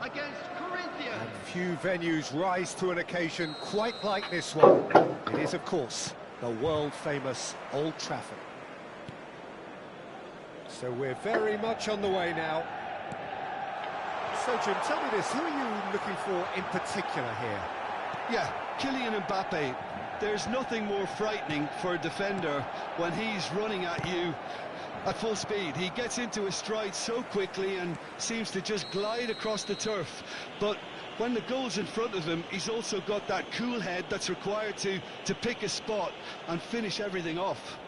against Corinthians. And few venues rise to an occasion quite like this one. It is, of course, the world-famous Old Trafford. So we're very much on the way now. So, Jim, tell me this, who are you looking for in particular here? Yeah, Kylian Mbappe. There's nothing more frightening for a defender when he's running at you at full speed. He gets into his stride so quickly and seems to just glide across the turf. But when the goal's in front of him, he's also got that cool head that's required to pick a spot and finish everything off.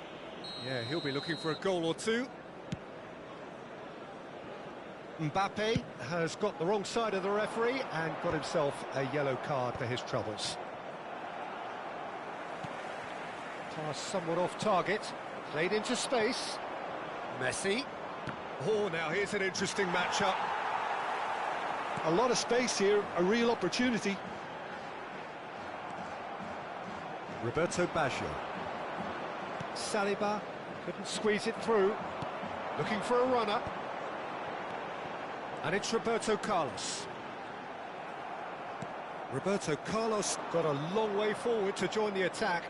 Yeah, he'll be looking for a goal or two. Mbappe has got the wrong side of the referee and got himself a yellow card for his troubles. Pass somewhat off target, played into space. Messi. Oh, now here's an interesting matchup. A lot of space here, a real opportunity. Roberto Baggio. Saliba couldn't squeeze it through. Looking for a runner. And it's Roberto Carlos. Roberto Carlos got a long way forward to join the attack.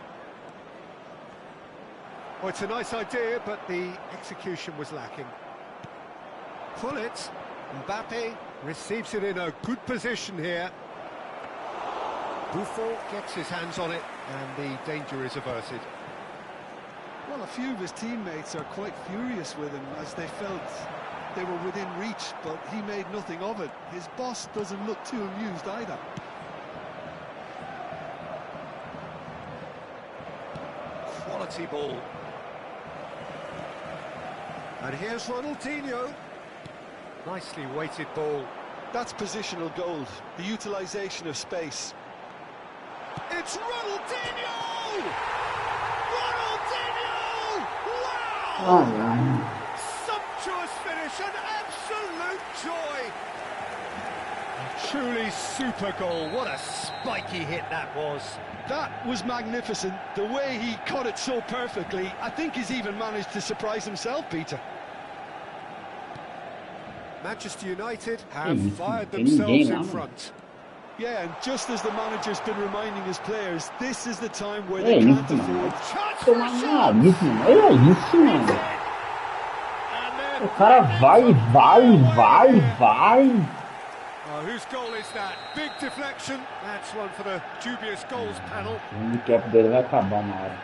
Well, it's a nice idea, but the execution was lacking. Pull it. Mbappe receives it in a good position here. Buffon gets his hands on it, and the danger is averted. Well, a few of his teammates are quite furious with him as they felt they were within reach, but he made nothing of it. His boss doesn't look too amused either. Quality ball. And here's Ronaldinho. Nicely weighted ball. That's positional gold, the utilisation of space. It's Ronaldinho! Ronaldinho! Wow! Sumptuous finish, an absolute joy! A truly super goal. What a spiky hit that was. That was magnificent. The way he caught it so perfectly, I think he's even managed to surprise himself, Peter. Manchester United have fired themselves in front. Yeah, and just as the manager's been reminding his players, this is the time where they can't afford. Olha isso, mano. O cara vai. Whose goal is that? Big deflection. That's one for the dubious goals panel. O handicap dele vai acabar na hora.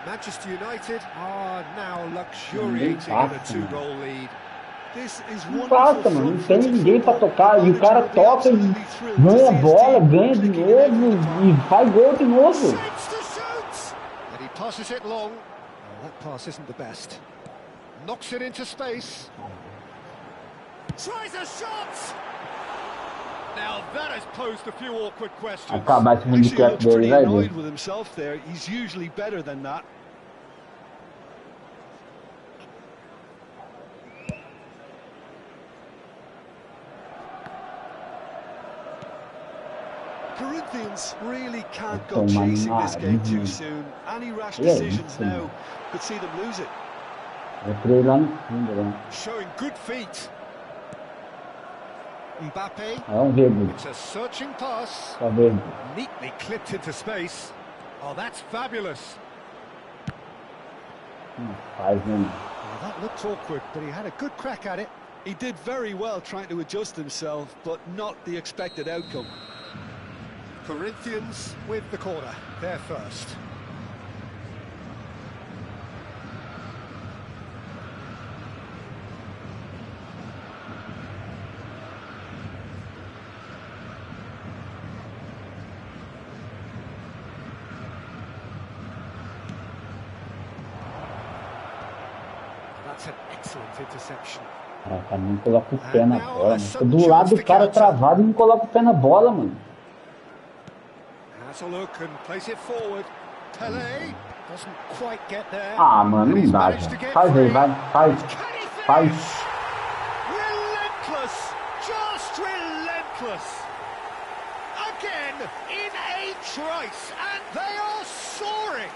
Manchester United are now luxuriating in a two-goal lead. Não passa, mano. Não tem ninguém pra tocar. E o cara toca e ganha a bola, ganha de novo e faz gol de novo. And he passes it long. Oh, that pass isn't the best. Knocks it into space. Tries a shot. Now that has posed a few awkward questions. Acabar esse handicap dele, vai ver. With himself there. He's usually better than that. Corinthians really can't go chasing this game too soon. Any rash decisions now could see them lose it. Showing good feet. Mbappe. It's a searching pass. Neatly clipped into space. Oh, that's fabulous. Well, that looked awkward, but he had a good crack at it. He did very well trying to adjust himself, but not the expected outcome. Corinthians with the corner, they're first. That's an excellent interception. Cara, não coloca o pé na bola, mano. Tô do lado do cara travado e não coloca o pé na bola, mano. Has a look and plays it forward. Pelé doesn't quite get there. Ah, mano, não dá, já. Faz aí, vai. Faz. Relentless, just relentless. Again in a trice, and they are soaring.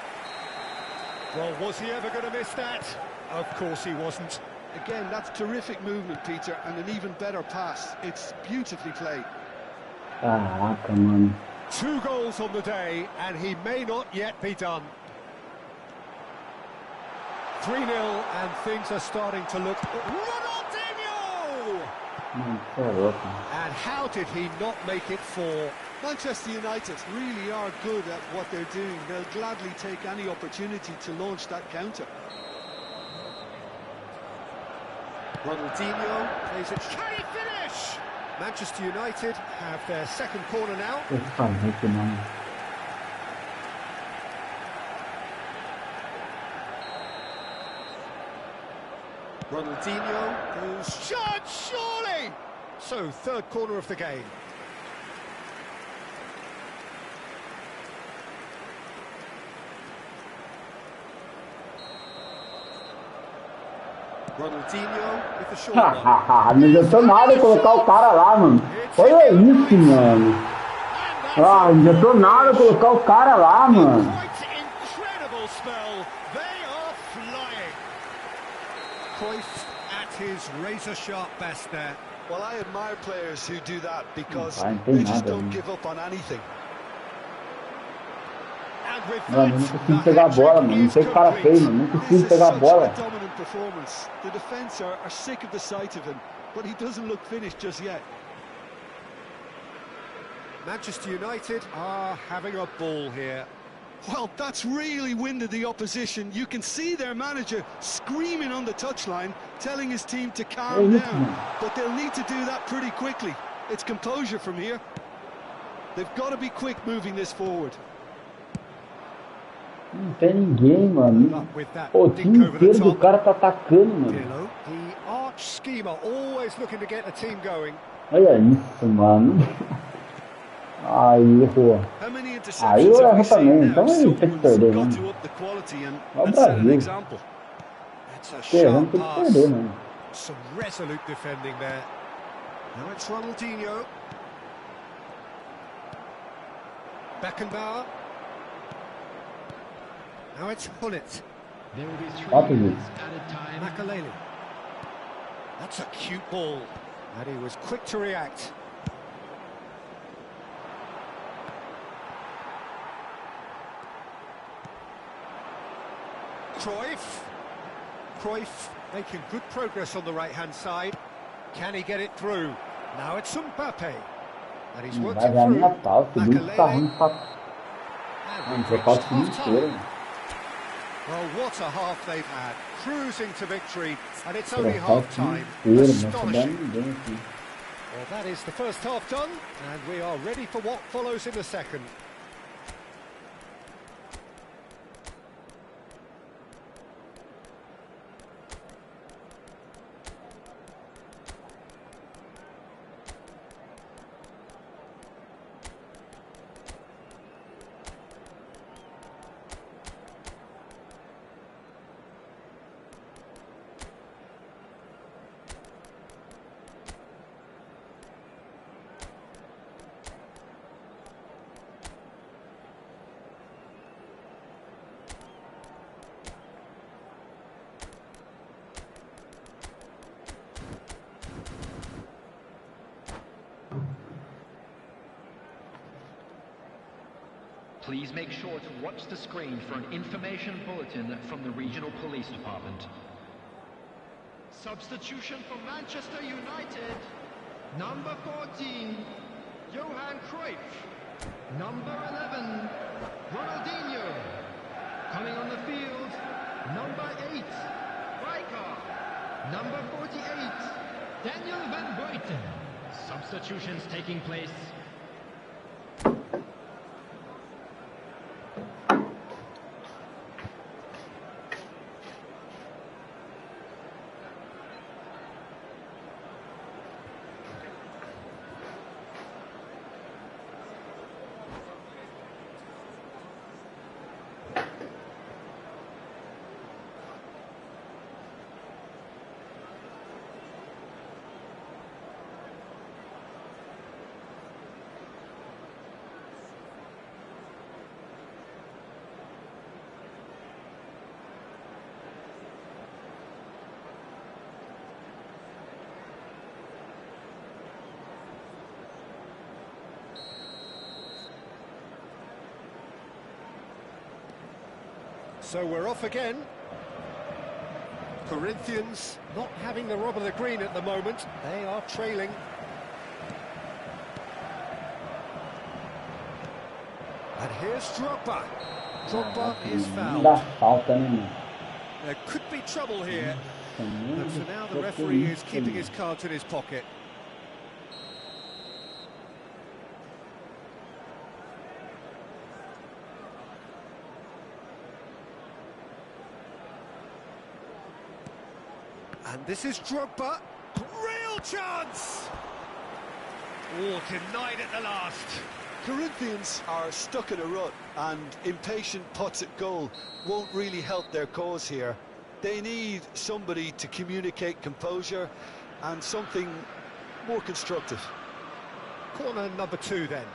Well, was he ever going to miss that? Of course he wasn't. Again, that's terrific movement, Peter, and an even better pass. It's beautifully played. Caraca, mano. 2 goals on the day, and he may not yet be done. 3-0, and things are starting to look... Ronaldinho! Mano, você é louco. And how did he not make it 4? Manchester United really are good at what they're doing. They'll gladly take any opportunity to launch that counter. Ronaldinho plays it. Can he finish? Manchester United have their second corner now. Deixa eu fazer aqui, mano. Ronaldinho goes shot, surely! So, third corner of the game. Ronaldinho with the short one. Não adiantou nada colocar o cara lá, mano. Olha isso, mano. Não adiantou nada colocar o cara lá, mano. Quite incredible spell. They are flying. Cruyff at his razor-sharp best there. Well, I admire players who do that because Não they tem just nada, don't mano. give up on anything. And with Mano, eu não that, consigo pegar a bola, mano. Não sei o que o cara fez, mano. Não This consigo is pegar a such bola. a dominant performance. The defence are sick of the sight of him, but he doesn't look finished just yet. Manchester United are having a ball here. Well, that's really winded the opposition. You can see their manager screaming on the touchline, telling his team to calm down. But they'll need to do that pretty quickly. It's composure from here. They've got to be quick moving this forward. Não tem ninguém, mano. O time inteiro do cara tá atacando, mano. The arch schemer, always looking to get the team going. Olha isso, mano. Aí errou. How many Aí interceptions eu have we erro também, seen então now? ele tem que Someone's perder, got né? to up the quality and É o set an Brasil. example. That's a Errando sharp tem que pass. perder, mano. Some resolute defending there. Now it's Ronaldinho. Beckenbauer. Now it's Hullet. There will be 3 Ótimo. minutes added time. Makaleli. That's a cute ball. And he was quick to react. Cruyff making good progress on the right-hand side. Can he get it through? Now it's Mbappe. And he's worked Vai it ganhar through. minha falta. O bicho tá ruim pra... And Mano, we've trocar o reached time half-time. inteiro. Well, what a half they've had. Cruising to victory, and it's only Trocar o time half-time. inteiro, não tá Astonishing. dando ninguém aqui. Well, that is the first half done, and we are ready for what follows in the second. Please make sure to watch the screen for an information bulletin from the regional police department. Substitution for Manchester United. Number 14, Johan Cruyff. Number 11, Ronaldinho. Coming on the field, number 8, Rijkaard. Number 48, Daniel van Buiten. Substitutions taking place. So we're off again. Corinthians not having the rub of the green at the moment. They are trailing. And here's Drogba. Drogba is Não dá fouled. falta, né, mano? There could be trouble here. And for now, the referee is keeping his cards in his pocket. And this is Drogba. Real chance! Oh, denied at the last. Corinthians are stuck in a rut, and impatient putts at goal won't really help their cause here. They need somebody to communicate composure and something more constructive. Corner number 2 then.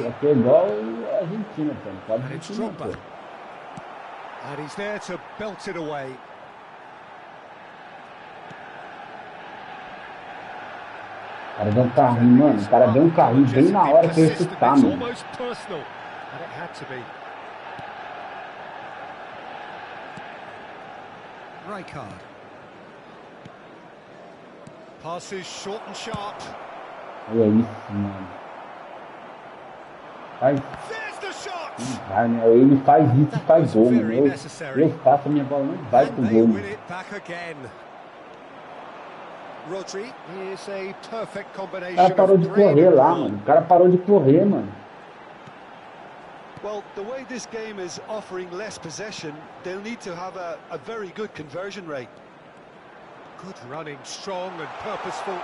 Aqui é igual a Argentina, pode And it's Argentina, Drogba. And he's there to belt it away. O cara deu um carrinho, mano. O cara deu um carrinho bem na hora que eu ia chutar, It's mano. almost personal, and it had to be. Rijkaard. Passes short and sharp. Olha isso, mano. Faz. There's the shot. Vai, né? Ele faz isso e faz gol, mano. Eu faço, a minha bola não vai pro And they gol, win mano. it back again. Rodri is a perfect O combination cara parou de of brain correr and lá, will. mano. O cara parou de correr, mano. Well, the way this game is offering less possession, they'll need to have a very good conversion rate. Good running, strong and purposeful.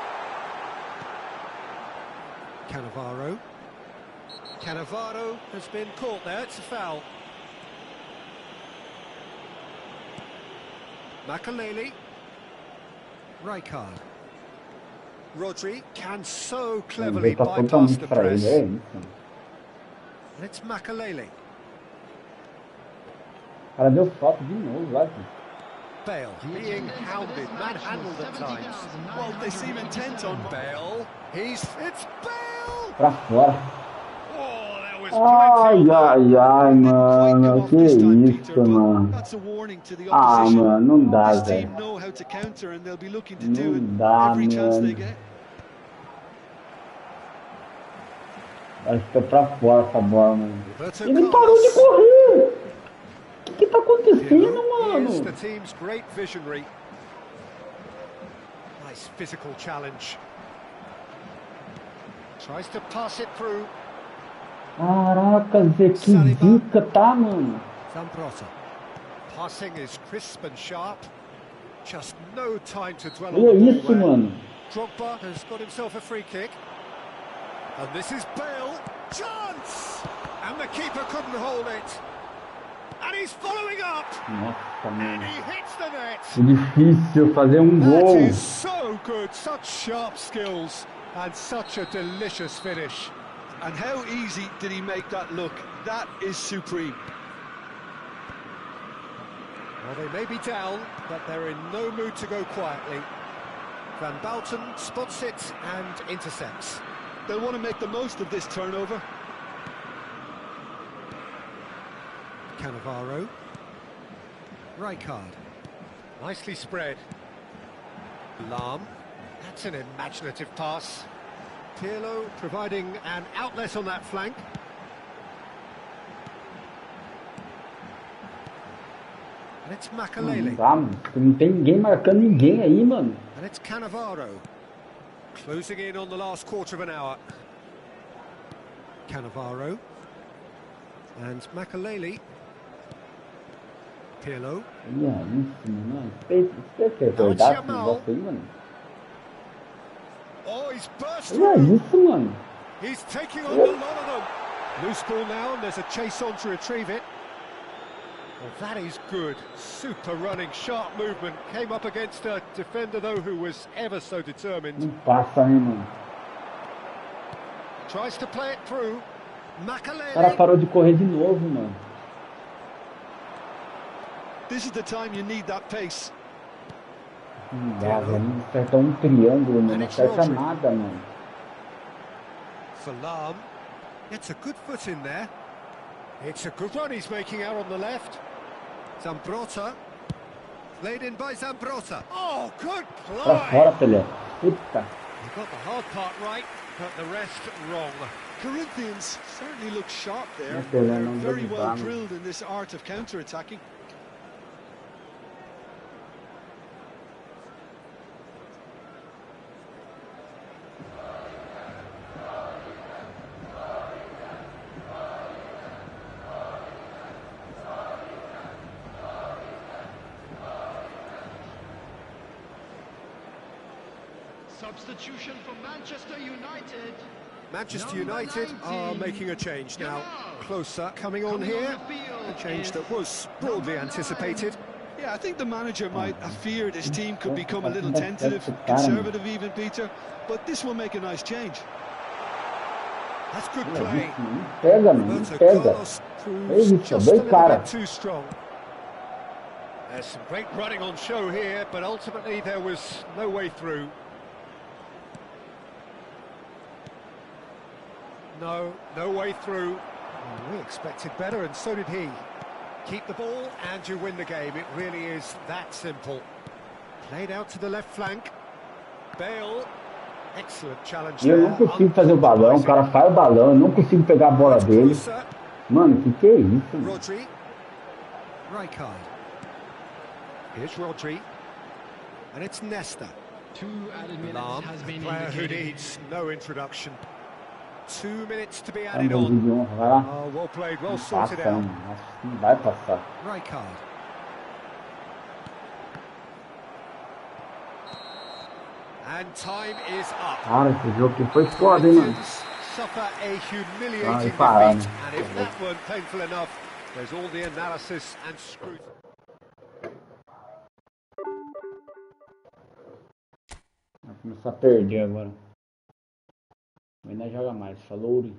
Cannavaro. Cannavaro has been caught there, it's a foul. Makaleli. Rijkaard. Rodri can so cleverly Ele tá bypass totalmente the pra press. ele, é isso, mano. And it's Makaleli. O cara deu falta de novo, vai, pô. Bale being hounded, manhandled at times. Well, they seem intent on Bale, it's Bale! Pra fora. Oh, there was Ai, plenty of ai, ai, Didn't quite come mano. off Que this time, isso, Peter, but mano. that's a warning to the Ah, opposition. mano, não dá, This velho. team know how to counter, and they'll be looking to do Não it dá, every chance they mano. get. Acho que foi pra fora essa bola, mano. Roberto Ele parou de Carlos. correr! O que tá acontecendo, Pirlo is the mano? team's great visionary. Nice physical challenge. Tries to pass it through. Caraca, Zé, que zica, tá, mano? Zambrota. Passing is crisp and sharp. Just no time to dwell Olha on the isso, ball there. mano. Drogba has got himself a free kick. And this is Bale. Chance! And the keeper couldn't hold it. And he's following up. Nossa, And mano. he hits the net. Que difícil fazer That gol. is so good. Such sharp skills. And such a delicious finish. And how easy did he make that look? That is supreme. Well, they may be down, but they're in no mood to go quietly. Van Bouten spots it and intercepts. They'll want to make the most of this turnover. Cannavaro. Rijkaard. Nicely spread. Lahm. That's an imaginative pass. Pirlo providing an outlet on that flank. And it's Não Makaleli. dá, mano. Não tem ninguém marcando ninguém aí, mano. And it's Cannavaro. Closing in on the last quarter of an hour. Cannavaro. And Makaleli. Pirlo. Olha isso, mano. Isso é verdade, esse negócio aí, mano. Oh, he's burst Olha through. isso, mano. He's taking on a lot of them. Loose ball now, and there's a chase on to retrieve it. Well, that is good. Super running, sharp movement. Came up against a defender, though, who was ever so determined. Não passa, né, mano? Tries to play it through. O cara Makaleli. parou de correr de novo, mano. This is the time you need that pace. Não dá, velho. Não acerta um triângulo, mano. Não acerta nada, mano. for Lahm. Gets a good foot in there. It's a good run he's making out on the left. Zambrotta. Played in by Zambrotta. Oh, good Pra fora, play! Pelé. Eita. He got the hard part right, but the rest wrong. Corinthians certainly look sharp there. Yes, they're They're not very very well bad. drilled in this art of counter-attacking. Substitution for Manchester United. Manchester Number United are 19, making a change now. Jogar. Closer coming on Coming here. on the field A change is that was broadly number 9. anticipated. Yeah, I think the manager might have feared his team could become a little tentative, conservative even, Peter, but this will make a nice change. That's good play. Pega, mano. Roberto Pega. Carlos proves Isso, just a dois little cara. bit too strong. There's some great running on show here, but ultimately there was no way through. No way through. We expected better, and so did he. Keep the ball and you win the game. It really is that simple. Played out to the left flank. Bale. Excellent challenge Eu there. não consigo fazer o balão, o cara faz o balão, eu não consigo pegar a bola dele. Closer. Mano, que é isso, mano? Rodri. Rijkaard. Here's Rodri. And it's Nesta. 2 added minutes Lahm, has a been player who indicated. needs no introduction. 2 minutes to be Tá added bom, on. Divisão, vai lá. Oh, well played, well Não sorted passa, out. hein? Acho que não vai passar. Rijkaard. And time is up. Cara, esse jogo aqui foi foda, hein, mano? Corinthians suffer a humiliating Ai, defeat, parado. and if that weren't painful enough, there's all the analysis and scrutiny. Vai começar a perder agora. Ainda joga mais, falou.